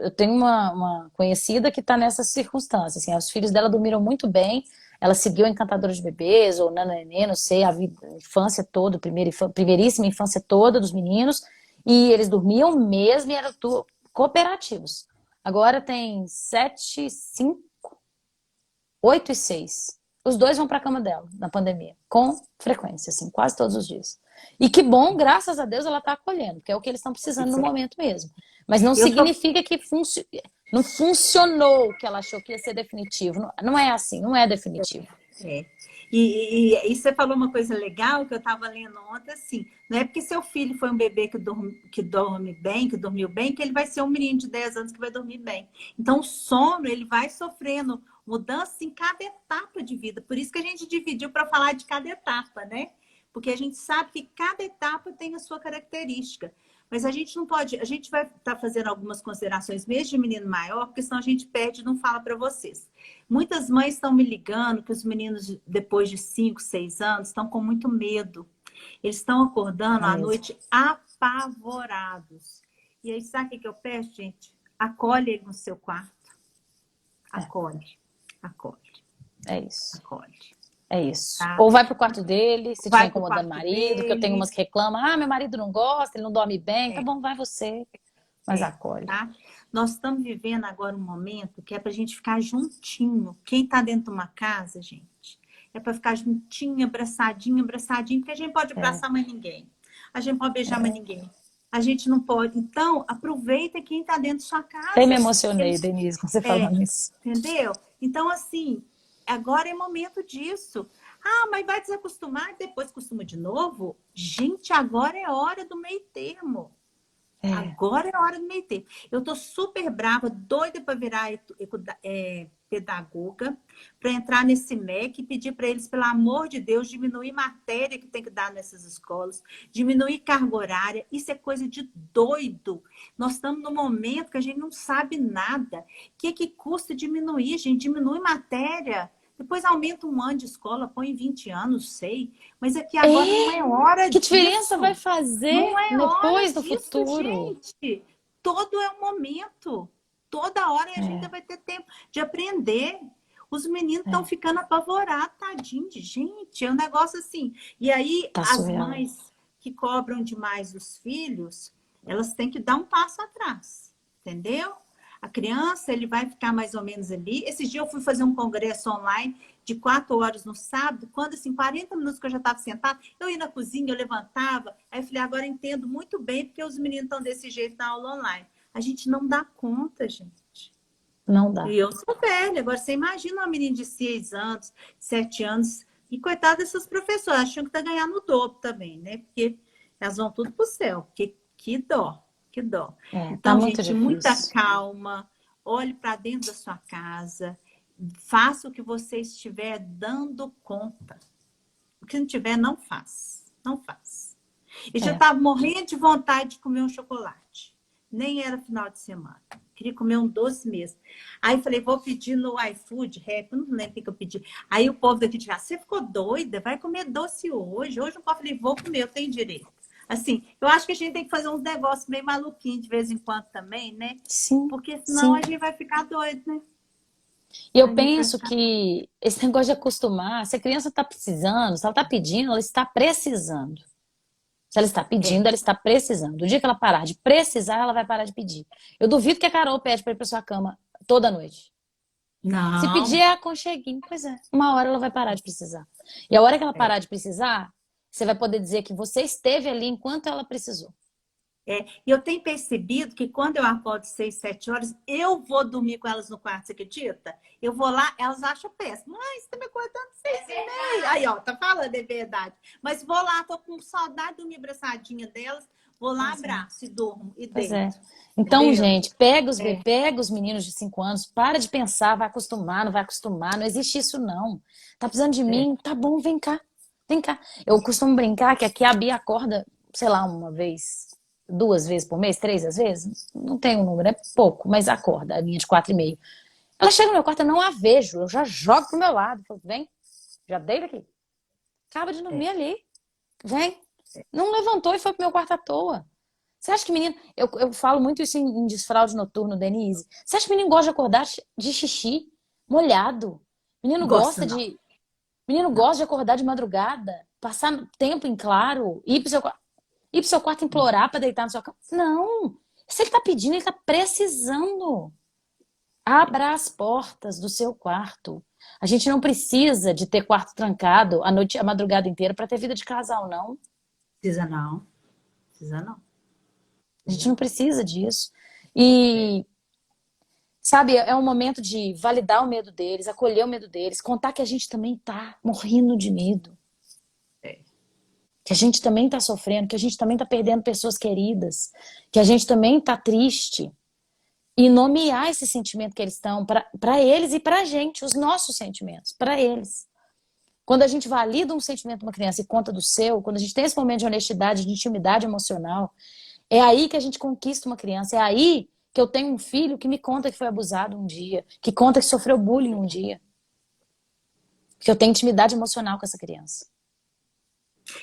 Eu tenho uma conhecida que está nessas circunstâncias. Assim, os filhos dela dormiram muito bem, ela seguiu a Encantadora de Bebês ou Nana Nenê, não sei, a infância toda, primeiríssima infância toda dos meninos, e eles dormiam mesmo e eram cooperativos. Agora tem 7, 5, 8 e 6. Os dois vão para a cama dela na pandemia, com frequência, assim, quase todos os dias. E que bom, graças a Deus, ela está acolhendo, porque é o que eles estão precisando Pois no é. momento mesmo. Mas não Eu sou significa que não funcionou o que ela achou que ia ser definitivo. Não é assim, não é definitivo. É. E você falou uma coisa legal que eu estava lendo ontem, assim, não é porque seu filho foi um bebê que dorme bem, que dormiu bem, que ele vai ser um menino de 10 anos que vai dormir bem. Então, o sono, ele vai sofrendo mudanças em cada etapa de vida. Por isso que a gente dividiu para falar de cada etapa, né? Porque a gente sabe que cada etapa tem a sua característica. Mas a gente não pode, a gente vai estar fazendo algumas considerações mesmo de menino maior, porque senão a gente perde e não fala para vocês. Muitas mães estão me ligando que os meninos, depois de 5, 6 anos, estão com muito medo. Eles estão acordando É à mesmo. noite apavorados. E aí, sabe o que eu peço, gente? Acolhe ele no seu quarto. Acolhe, acolhe, É isso. acolhe. É isso. Tá? Ou vai pro quarto dele, se estiver Vai pro incomodando o quarto marido, que eu tenho umas dele. que reclamam, meu marido não gosta, ele não dorme bem. Tá É, bom, vai você, mas acolhe. tá? Nós estamos vivendo agora um momento que é para a gente ficar juntinho. Quem está dentro de uma casa, gente, é para ficar juntinho, abraçadinho, abraçadinho, porque a gente pode É. abraçar mais ninguém. A gente pode beijar mais ninguém. A gente não pode. Então, aproveita quem está dentro da sua Até me casa. emocionei, Denise, com você falando isso. Entendeu? Então, assim, agora é momento disso. Mas vai desacostumar e depois costuma de novo? Gente, agora é hora do meio termo. Agora é a hora do meio termo. Eu tô super brava, doida para virar pedagoga, para entrar nesse MEC e pedir para eles, pelo amor de Deus, diminuir matéria que tem que dar nessas escolas, diminuir carga horária. Isso é coisa de doido. Nós estamos num momento que a gente não sabe nada. O que custa diminuir, gente? Diminui matéria. Depois aumenta um ano de escola, põe 20 anos, sei. Mas aqui agora não é hora Que disso. diferença vai fazer Não é hora depois do disso, futuro? gente. Todo é um momento. Toda hora a gente É, vai ter tempo de aprender. Os meninos estão é, ficando apavorados, tadinho de gente. É um negócio assim. E aí, tá as surreal. mães que cobram demais dos filhos, elas têm que dar um passo atrás. Entendeu? A criança, ele vai ficar mais ou menos ali. Esses dias eu fui fazer um congresso online de 4 horas no sábado, quando, assim, 40 minutos que eu já estava sentada, eu ia na cozinha, eu levantava. Aí eu falei, agora eu entendo muito bem porque os meninos estão desse jeito na aula online. A gente não dá conta, gente. Não dá. E eu sou velha. Agora, você imagina uma menina de 6 anos, 7 anos, e coitada dessas professoras, acham que tá ganhando o dobro também, né? Porque elas vão tudo pro céu. Porque que dó, que dó. É, tá Então, muito gente, muita difícil. calma, olhe para dentro da sua casa, faça o que você estiver dando conta. O que não tiver, não faz. Não faz. Eu já É. estava morrendo de vontade de comer um chocolate. Nem era final de semana. Queria comer um doce mesmo. Aí falei, vou pedir no iFood, Rap, não lembro o que eu pedi. Aí o povo daqui de casa, você ficou doida? Vai comer doce hoje? Hoje eu falei, vou comer, eu tenho direito. Assim, eu acho que a gente tem que fazer uns negócios meio maluquinhos de vez em quando também, né? Sim, Porque senão a sim. gente vai ficar doido, né? E A eu gente vai penso ficar... que esse negócio de acostumar, se a criança está precisando, se ela está pedindo, ela está precisando. Se ela está É. pedindo, ela está precisando. O dia que ela parar de precisar, ela vai parar de pedir. Eu duvido que a Carol pede para ir para sua cama toda noite. Se pedir Não. é aconcheguinho, pois é. Uma hora ela vai parar de precisar. E a hora que ela É. parar de precisar, você vai poder dizer que você esteve ali enquanto ela precisou. É, e eu tenho percebido que quando eu acordo 6, 7 horas, eu vou dormir com elas no quarto, você acredita? Eu vou lá, elas acham péssimo. Mãe, você tá me acordando 6h30. Aí, ó, tá falando, é verdade. Mas vou lá, tô com saudade de dormir abraçadinha delas, vou lá, Pois é. abraço e durmo e Pois é. deito. Então, Entendeu? gente, pega os meninos de 5 anos, para de pensar, vai acostumar, não vai acostumar, não existe isso não. Tá precisando de É. mim? Tá bom, vem cá. Vem cá. Eu costumo brincar que aqui a Bia acorda, sei lá, uma vez, 2 vezes por mês, 3 às vezes. Não tem um número, é pouco, mas acorda, a minha de 4,5. Ela chega no meu quarto, eu não a vejo, eu já jogo pro meu lado. Falo, vem, já deita aqui. Acaba de dormir É. ali. Vem. Não levantou e foi pro meu quarto à toa. Você acha que menino. Eu falo muito isso em desfraude noturno, Denise. Você acha que menino gosta de acordar de xixi molhado? Menino Gosto gosta não. de. Menino Não. gosta de acordar de madrugada, passar tempo em claro, ir pro seu quarto implorar pra deitar na sua cama. Não! Se ele tá pedindo, ele tá precisando. Abra as portas do seu quarto. A gente não precisa de ter quarto trancado a noite, a madrugada inteira para ter vida de casal, não. Precisa não. Precisa não. A gente Precisa não não. precisa disso. É. E, sabe, é um momento de validar o medo deles, acolher o medo deles, contar que a gente também tá morrendo de medo, É. que a gente também tá sofrendo, que a gente também tá perdendo pessoas queridas, que a gente também tá triste. E nomear esse sentimento que eles estão para eles e para a gente, os nossos sentimentos, para eles. Quando a gente valida um sentimento de uma criança e conta do seu, quando a gente tem esse momento de honestidade, de intimidade emocional, é aí que a gente conquista uma criança. É aí que eu tenho um filho que me conta que foi abusado um dia, que conta que sofreu bullying um dia. Que eu tenho intimidade emocional com essa criança.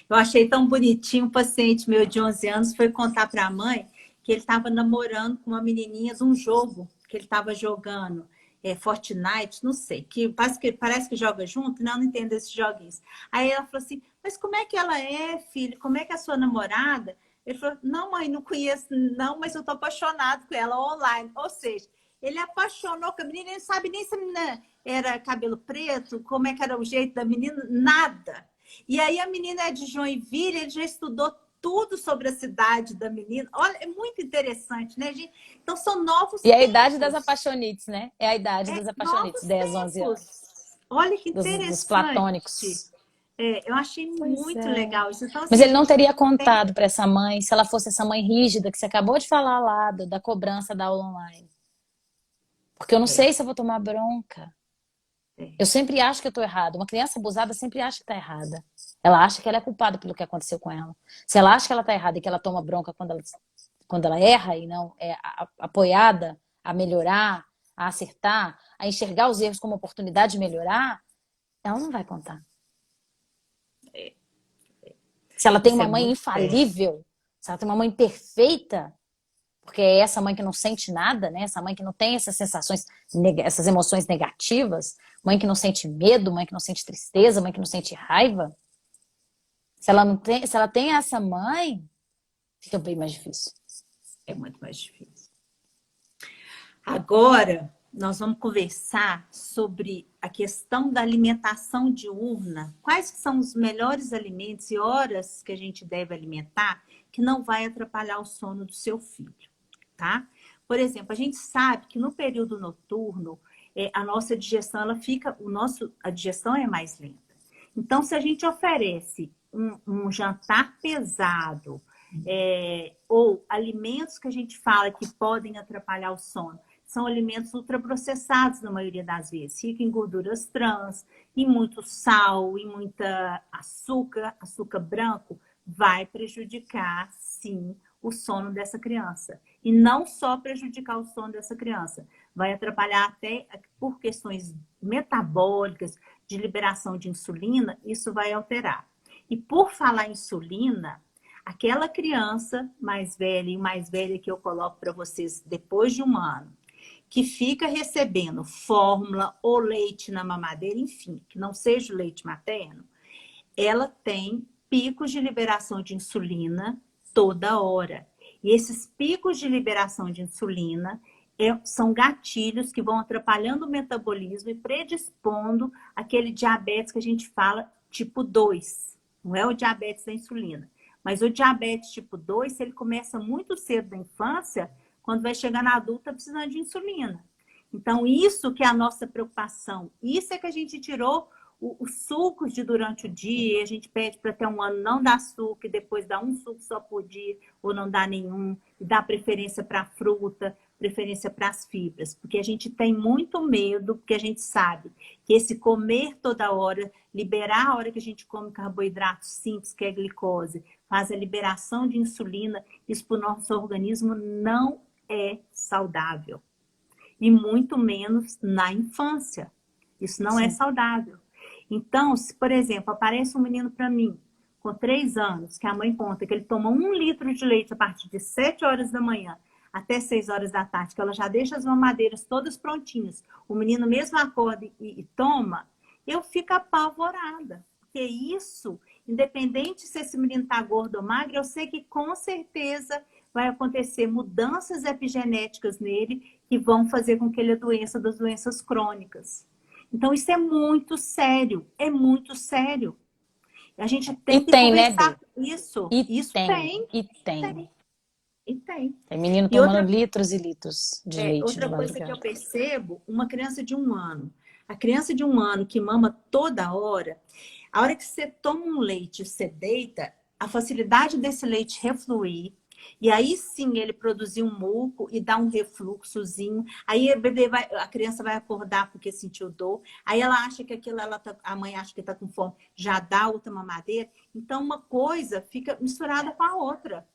Eu achei tão bonitinho, um paciente meu de 11 anos foi contar para a mãe que ele estava namorando com uma menininha de um jogo que ele estava jogando, Fortnite, não sei, que parece que joga junto, não entendo esses joguinhos. Aí ela falou assim, mas como é que ela é, filho? Como é que é a sua namorada? Ele falou, não, mãe, não conheço, não, mas eu tô apaixonado com ela online. Ou seja, ele apaixonou com a menina, ele não sabe nem se a menina era cabelo preto, como é que era o jeito da menina, nada. E aí a menina é de Joinville, ele já estudou tudo sobre a cidade da menina. Olha, é muito interessante, né, gente? Então são novos E é a idade das tempos. apaixonites, né? É a idade das apaixonites, Novos 10, 11 tempos. anos. Olha que Dos interessante. platônicos. Eu achei Pois muito é. legal isso. Então, Mas assim, a ele não gente teria tem. contado para essa mãe, se ela fosse essa mãe rígida que você acabou de falar lá, da cobrança da aula online. Porque eu não É, sei se eu vou tomar bronca. é, Eu sempre acho que eu tô errada. Uma criança abusada sempre acha que tá errada. Ela acha que ela é culpada pelo que aconteceu com ela. Se ela acha que ela tá errada e que ela toma bronca quando ela erra e não é apoiada a melhorar, a acertar, a enxergar os erros como oportunidade de melhorar, ela não vai contar. Se ela tem isso uma é mãe muito sério. infalível, se ela tem uma mãe perfeita, porque é essa mãe que não sente nada, né? Essa mãe que não tem essas sensações, essas emoções negativas, mãe que não sente medo, mãe que não sente tristeza, mãe que não sente raiva. Se ela não tem, se ela tem essa mãe, fica bem mais difícil. É muito mais difícil. Agora, nós vamos conversar sobre a questão da alimentação diurna. Quais que são os melhores alimentos e horas que a gente deve alimentar que não vai atrapalhar o sono do seu filho, tá? Por exemplo, a gente sabe que no período noturno, a nossa digestão, a digestão é mais lenta. Então, se a gente oferece um jantar pesado, ou alimentos que a gente fala que podem atrapalhar o sono, são alimentos ultraprocessados na maioria das vezes, rico em gorduras trans, em muito sal, em muita açúcar, açúcar branco, vai prejudicar, sim, o sono dessa criança. E não só prejudicar o sono dessa criança, vai atrapalhar até por questões metabólicas, de liberação de insulina, isso vai alterar. E por falar em insulina, aquela criança mais velha e mais velha que eu coloco para vocês depois de um ano, que fica recebendo fórmula ou leite na mamadeira, enfim, que não seja o leite materno, ela tem picos de liberação de insulina toda hora. E esses picos de liberação de insulina são gatilhos que vão atrapalhando o metabolismo e predispondo aquele diabetes que a gente fala tipo 2. Não é o diabetes da insulina. Mas o diabetes tipo 2, se ele começa muito cedo da infância, quando vai chegar na adulta, precisando de insulina. Então, isso que é a nossa preocupação. Isso é que a gente tirou os sucos de durante o dia, a gente pede para ter um ano não dar suco, e depois dá um suco só por dia, ou não dá nenhum, e dá preferência para a fruta, preferência para as fibras, porque a gente tem muito medo, porque a gente sabe que esse comer toda hora, liberar a hora que a gente come carboidrato simples, que é a glicose, faz a liberação de insulina, isso para o nosso organismo não é saudável. E muito menos na infância. Isso não é Sim. saudável. Então, se, por exemplo, aparece um menino para mim com 3 anos, que a mãe conta que ele toma 1 litro de leite a partir de 7 horas da manhã até 6 horas da tarde, que ela já deixa as mamadeiras todas prontinhas, o menino mesmo acorda e toma, eu fico apavorada. Porque isso, independente se esse menino está gordo ou magro, eu sei que com certeza vai acontecer mudanças epigenéticas nele que vão fazer com que ele adoeça das doenças crônicas. Então, isso é muito sério. A gente E tem que tem, né, Bê? conversar com isso. E Isso tem, tem, e tem. tem, e tem. Tem menino E tomando outra, litros e litros de leite de outra coisa que eu madrugada. percebo, uma criança de 1 ano. A criança de 1 ano que mama toda hora, a hora que você toma um leite e você deita, a facilidade desse leite refluir, e aí sim ele produzir um muco e dar um refluxozinho. Aí a criança vai acordar porque sentiu dor. Aí ela acha que aquilo, a mãe acha que está com fome, já dá outra mamadeira. Então uma coisa fica misturada com a outra.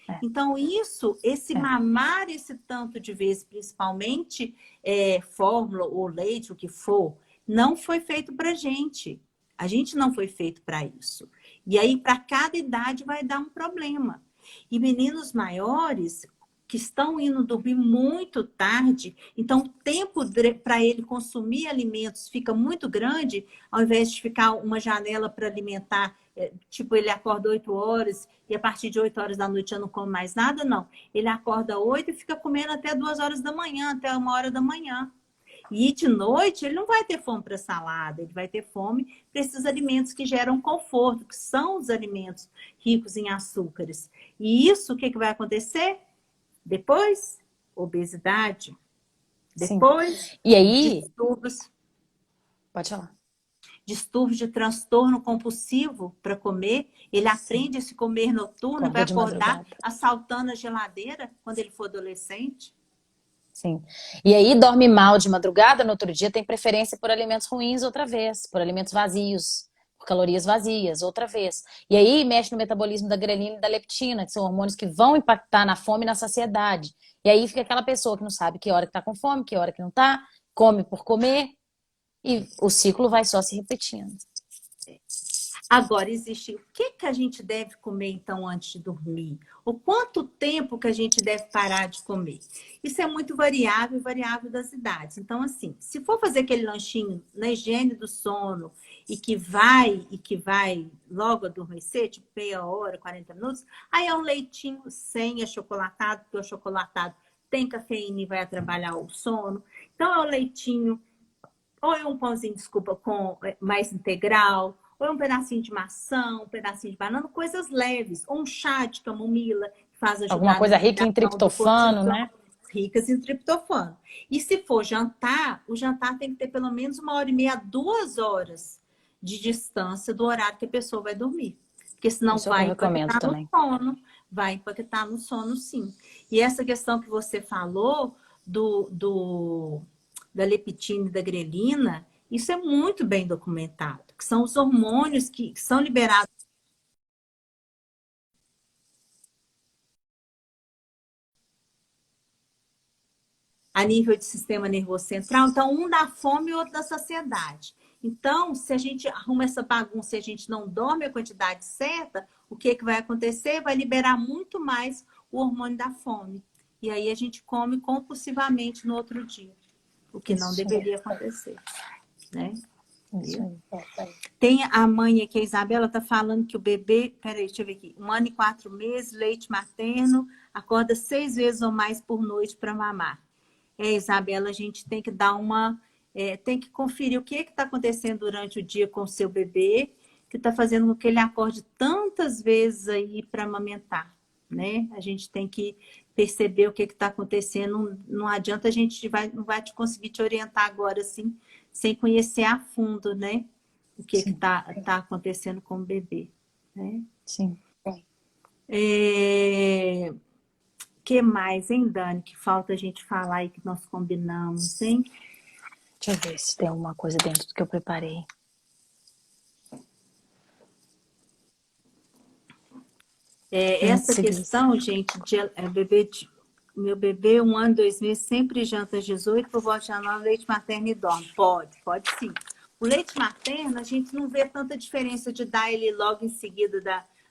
É, Então, esse é. mamar esse tanto de vezes, principalmente fórmula ou leite, o que for, não foi feito para gente. A gente não foi feito para isso. E aí, para cada idade, vai dar um problema. E meninos maiores que estão indo dormir muito tarde, então o tempo para ele consumir alimentos fica muito grande, ao invés de ficar uma janela para alimentar, tipo, ele acorda 8 horas e a partir de 8 horas da noite já não come mais nada, não. Ele acorda 8 e fica comendo até 2 horas da manhã, até 1 hora da manhã. E de noite ele não vai ter fome para salada, ele vai ter fome para esses alimentos que geram conforto, que são os alimentos ricos em açúcares. E isso, o que vai acontecer? Depois, obesidade. Sim. Depois, E aí, distúrbios. pode falar. distúrbio de transtorno compulsivo para comer, ele aprende a se comer noturno, vai Acorda de acordar madrugada. assaltando a geladeira quando ele for adolescente. Sim. E aí dorme mal de madrugada, no outro dia tem preferência por alimentos ruins outra vez, por alimentos vazios, por calorias vazias outra vez. E aí mexe no metabolismo da grelina e da leptina, que são hormônios que vão impactar na fome e na saciedade. E aí fica aquela pessoa que não sabe que hora que tá com fome, que hora que não tá, come por comer, e o ciclo vai só se repetindo. Agora, existe o que que a gente deve comer, então, antes de dormir? O quanto tempo que a gente deve parar de comer? Isso é muito variável, variável das idades. Então, assim, se for fazer aquele lanchinho na higiene do sono e que vai logo adormecer, tipo meia hora, 40 minutos, aí é um leitinho sem achocolatado, porque o achocolatado tem cafeína e vai atrapalhar o sono. Então, é o leitinho ou é um pãozinho, desculpa, com mais integral, ou é um pedacinho de maçã, um pedacinho de banana, coisas leves. Ou um chá de camomila, que faz Alguma ajudar na coisa rica em liberação do triptofano, cortisol, né? ricas em triptofano. E se for jantar, o jantar tem que ter pelo menos 1h30 a 2 horas de distância do horário que a pessoa vai dormir. Porque senão Isso é o que eu vai recomendo impactar no também. sono. Vai impactar no sono, sim. E essa questão que você falou da leptina e da grelina, isso é muito bem documentado, que são os hormônios que são liberados a nível de sistema nervoso central. Então, um dá fome e o outro dá saciedade. Então, se a gente arruma essa bagunça e a gente não dorme a quantidade certa, o que, que vai acontecer? Vai liberar muito mais o hormônio da fome. E aí a gente come compulsivamente no outro dia, o que não Isso, deveria acontecer, né? isso aí. Tem a mãe aqui, a Isabela, tá falando que o bebê, peraí, deixa eu ver aqui, 1 ano e 4 meses, leite materno, acorda 6 vezes ou mais por noite para mamar. Isabela, a gente tem que dar tem que conferir o que está acontecendo durante o dia com o seu bebê, que está fazendo com que ele acorde tantas vezes aí para amamentar, né? A gente tem que perceber o que está acontecendo. Não adianta não vai te conseguir te orientar agora, assim, sem conhecer a fundo, né? O que Sim, tá acontecendo com o bebê, né? sim. Que mais, hein, Dani? Que falta a gente falar aí que nós combinamos, hein? Deixa eu ver se tem alguma coisa dentro do que eu preparei. Antes de Essa seguir. questão, gente, meu bebê, 1 ano, 2 meses, sempre janta às 18, por volta de 19, leite materno e dorme. Pode sim. O leite materno, a gente não vê tanta diferença de dar ele logo em seguida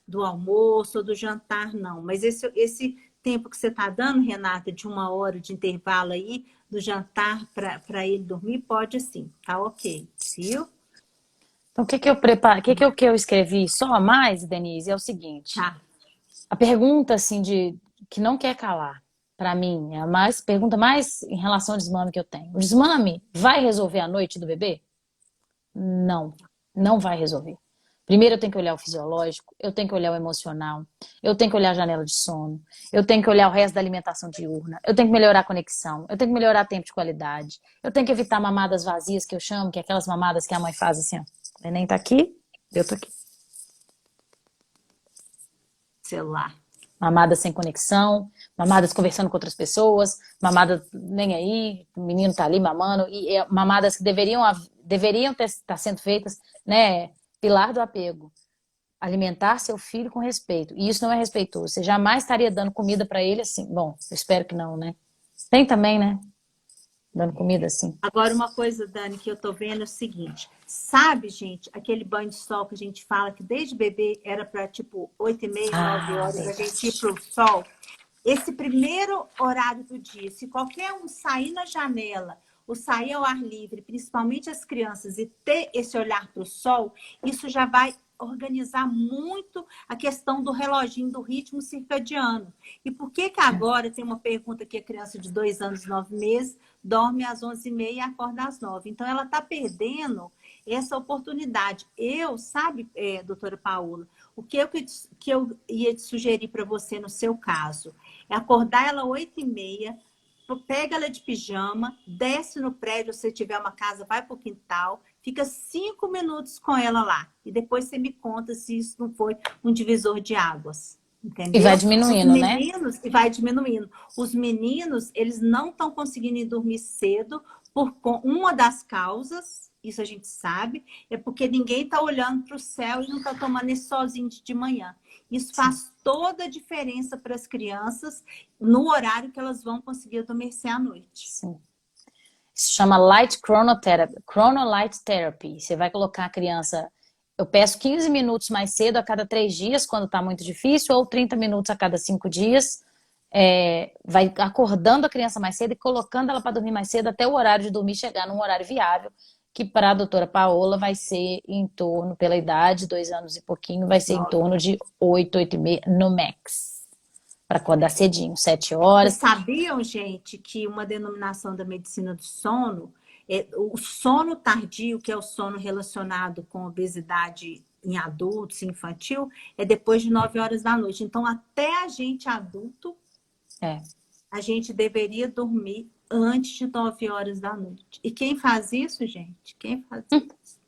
do almoço ou do jantar, não. Mas esse tempo que você está dando, Renata, de 1 hora de intervalo aí, do jantar para ele dormir, pode sim, tá ok, viu? Então, o que que eu preparo, o que eu escrevi só a mais, Denise, é o seguinte. Tá. A pergunta, assim, que não quer calar, para mim, é a pergunta mais em relação ao desmame que eu tenho. O desmame vai resolver a noite do bebê? Não, não vai resolver. Primeiro eu tenho que olhar o fisiológico, eu tenho que olhar o emocional, eu tenho que olhar a janela de sono, eu tenho que olhar o resto da alimentação diurna, eu tenho que melhorar a conexão, eu tenho que melhorar o tempo de qualidade, eu tenho que evitar mamadas vazias, que eu chamo, que é aquelas mamadas que a mãe faz assim, ó. O neném tá aqui, eu tô aqui. Celular. Mamadas sem conexão, mamadas conversando com outras pessoas, mamada nem aí, o menino tá ali mamando, e mamadas que deveriam estar sendo feitas, né? Pilar do apego. Alimentar seu filho com respeito. E isso não é respeitoso. Você jamais estaria dando comida para ele assim. Bom, eu espero que não, né? Tem também, né? Dando comida assim. Agora, uma coisa, Dani, que eu tô vendo é o seguinte. Sabe, gente, aquele banho de sol que a gente fala que desde bebê era para tipo 8h30, 9 horas a gente ir pro sol? Esse primeiro horário do dia, se qualquer um sair na janela ou sair ao ar livre, principalmente as crianças, e ter esse olhar para o sol, isso já vai organizar muito a questão do reloginho, do ritmo circadiano. E por que que agora tem uma pergunta que a criança de 2 anos e 9 meses dorme às 11h30 e acorda às 9? Então, ela está perdendo essa oportunidade. Sabe, doutora Paula, o que eu ia te sugerir para você no seu caso? É acordar ela às 8h30, pega ela de pijama, desce no prédio, se tiver uma casa, vai para o quintal, fica 5 minutos com ela lá. E depois você me conta se isso não foi um divisor de águas. E vai Entendeu? diminuindo, né? E vai diminuindo. Os meninos, eles não estão conseguindo ir dormir cedo uma das causas, isso a gente sabe, é porque ninguém está olhando para o céu e não está tomando esse sozinho de manhã. Isso faz toda a diferença para as crianças no horário que elas vão conseguir adormecer à noite. Sim. Isso chama Light Chronotherapy, Chronolight Therapy. Você vai colocar a criança... Eu peço 15 minutos mais cedo a cada 3 dias, quando está muito difícil, ou 30 minutos a cada 5 dias. Vai acordando a criança mais cedo e colocando ela para dormir mais cedo até o horário de dormir chegar num horário viável, que para a doutora Paola vai ser em torno, pela idade, 2 anos e pouquinho, vai ser em torno de 8, 8 e meia no max. Para acordar cedinho, 7 horas. Vocês sabiam, gente, que uma denominação da medicina do sono, o sono tardio, que é o sono relacionado com obesidade em adultos, infantil, é depois de 9 horas da noite. Então, até a gente adulto, a gente deveria dormir antes de 9 horas da noite. E quem faz isso, gente? Quem faz isso?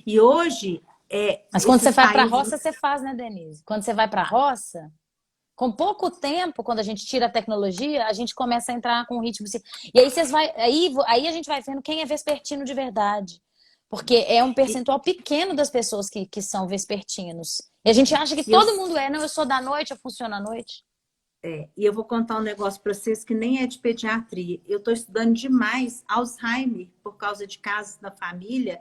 E hoje... Mas quando você vai para a roça, você faz, né, Denise? Quando você vai para a roça, com pouco tempo, quando a gente tira a tecnologia, a gente começa a entrar com um ritmo... E aí a gente vai vendo quem é vespertino de verdade. Porque é um percentual pequeno das pessoas que são vespertinos. E a gente acha que todo mundo não, eu sou da noite, eu funciono à noite. E eu vou contar um negócio para vocês que nem é de pediatria. Eu estou estudando demais Alzheimer por causa de casos da família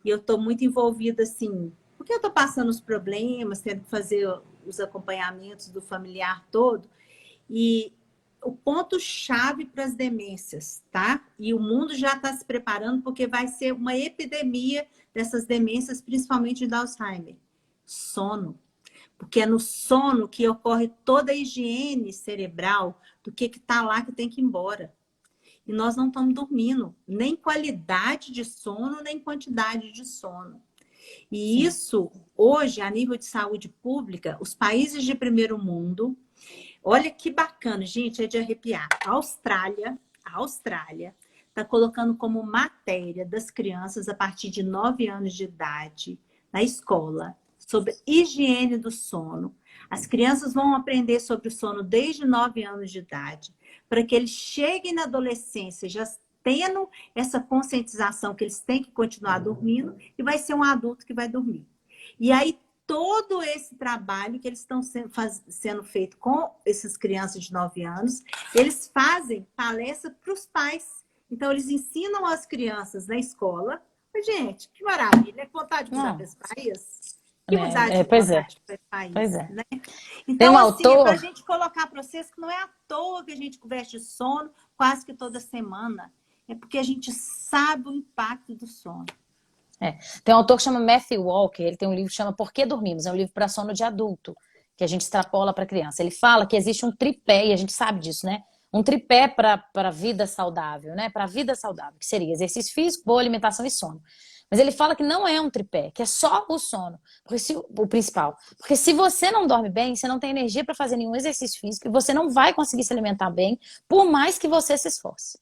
e eu estou muito envolvida, assim, porque eu estou passando os problemas, tendo que fazer os acompanhamentos do familiar todo. E o ponto-chave para as demências, tá? E o mundo já está se preparando porque vai ser uma epidemia dessas demências, principalmente de Alzheimer. Sono. Porque é no sono que ocorre toda a higiene cerebral do que está lá que tem que ir embora. E nós não estamos dormindo, nem qualidade de sono, nem quantidade de sono. E isso, hoje, a nível de saúde pública, os países de primeiro mundo, olha que bacana, gente, é de arrepiar. A Austrália está colocando como matéria das crianças a partir de 9 anos de idade, na escola, sobre higiene do sono. As crianças vão aprender sobre o sono desde 9 anos de idade, para que eles cheguem na adolescência já tendo essa conscientização que eles têm que continuar dormindo e vai ser um adulto que vai dormir. E aí, todo esse trabalho que eles estão sendo feito com essas crianças de 9 anos, eles fazem palestra para os pais. Então, eles ensinam as crianças na escola. Gente, que maravilha! É vontade de mudar para esse país? Que vontade pois é. para esse país, Pois é. né? Tem Então, um assim, autor... é para a gente colocar para vocês que não é à toa que a gente conversa de sono quase que toda semana. É porque a gente sabe o impacto do sono. Tem um autor que chama Matthew Walker, ele tem um livro que chama Por que Dormimos? É um livro para sono de adulto, que a gente extrapola para criança. Ele fala que existe um tripé, e a gente sabe disso, né? Um tripé para a vida saudável, né? Para a vida saudável, que seria exercício físico, boa alimentação e sono. Mas ele fala que não é um tripé, que é só o sono, o principal. Porque se você não dorme bem, você não tem energia para fazer nenhum exercício físico e você não vai conseguir se alimentar bem, por mais que você se esforce.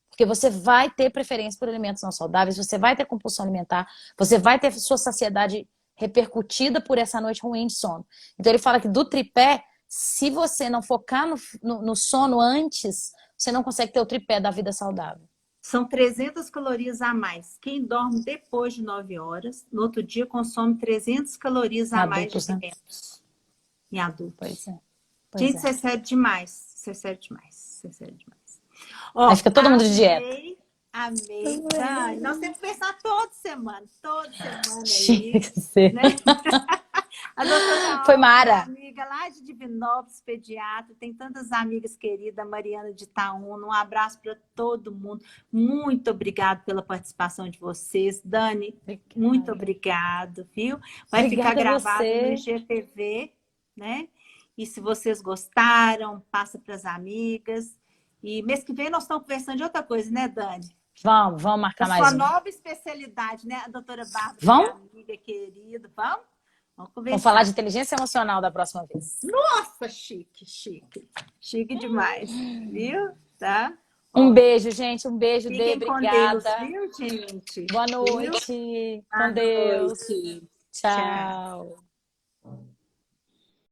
Porque você vai ter preferência por alimentos não saudáveis, você vai ter compulsão alimentar, você vai ter sua saciedade repercutida por essa noite ruim de sono. Então ele fala que do tripé, se você não focar no sono antes, você não consegue ter o tripé da vida saudável. São 300 calorias a mais. Quem dorme depois de 9 horas, no outro dia consome 300 calorias a mais de alimentos. Em adultos. Pois é. Gente, você excede demais. Você excede demais. Você excede demais. Ó, aí fica todo mundo de dieta. Amei. Ai, nós temos que conversar toda semana Tinha aí. que ser. Né? A doutora Foi Mara. Amiga lá de Divinópolis, pediatra, tem tantas amigas queridas, a Mariana de Itaúna, um abraço para todo mundo. Muito obrigada pela participação de vocês. Dani, muito obrigado, viu? Vai Obrigada ficar gravado você. no IGTV, né? E se vocês gostaram, passa para as amigas. E mês que vem nós estamos conversando de outra coisa, né, Dani? Vamos marcar mais sua um. nova especialidade, né? A doutora Bárbara, Vamos? amiga querida. Vamos conversar. Vamos falar de inteligência emocional da próxima vez. Nossa, chique. Chique demais, viu? Tá? Um beijo, gente. Um beijo, Dê. Fiquem com Deus, Obrigada. viu, gente? Boa Viu? noite. Com Boa Deus. noite. Tchau. Tchau.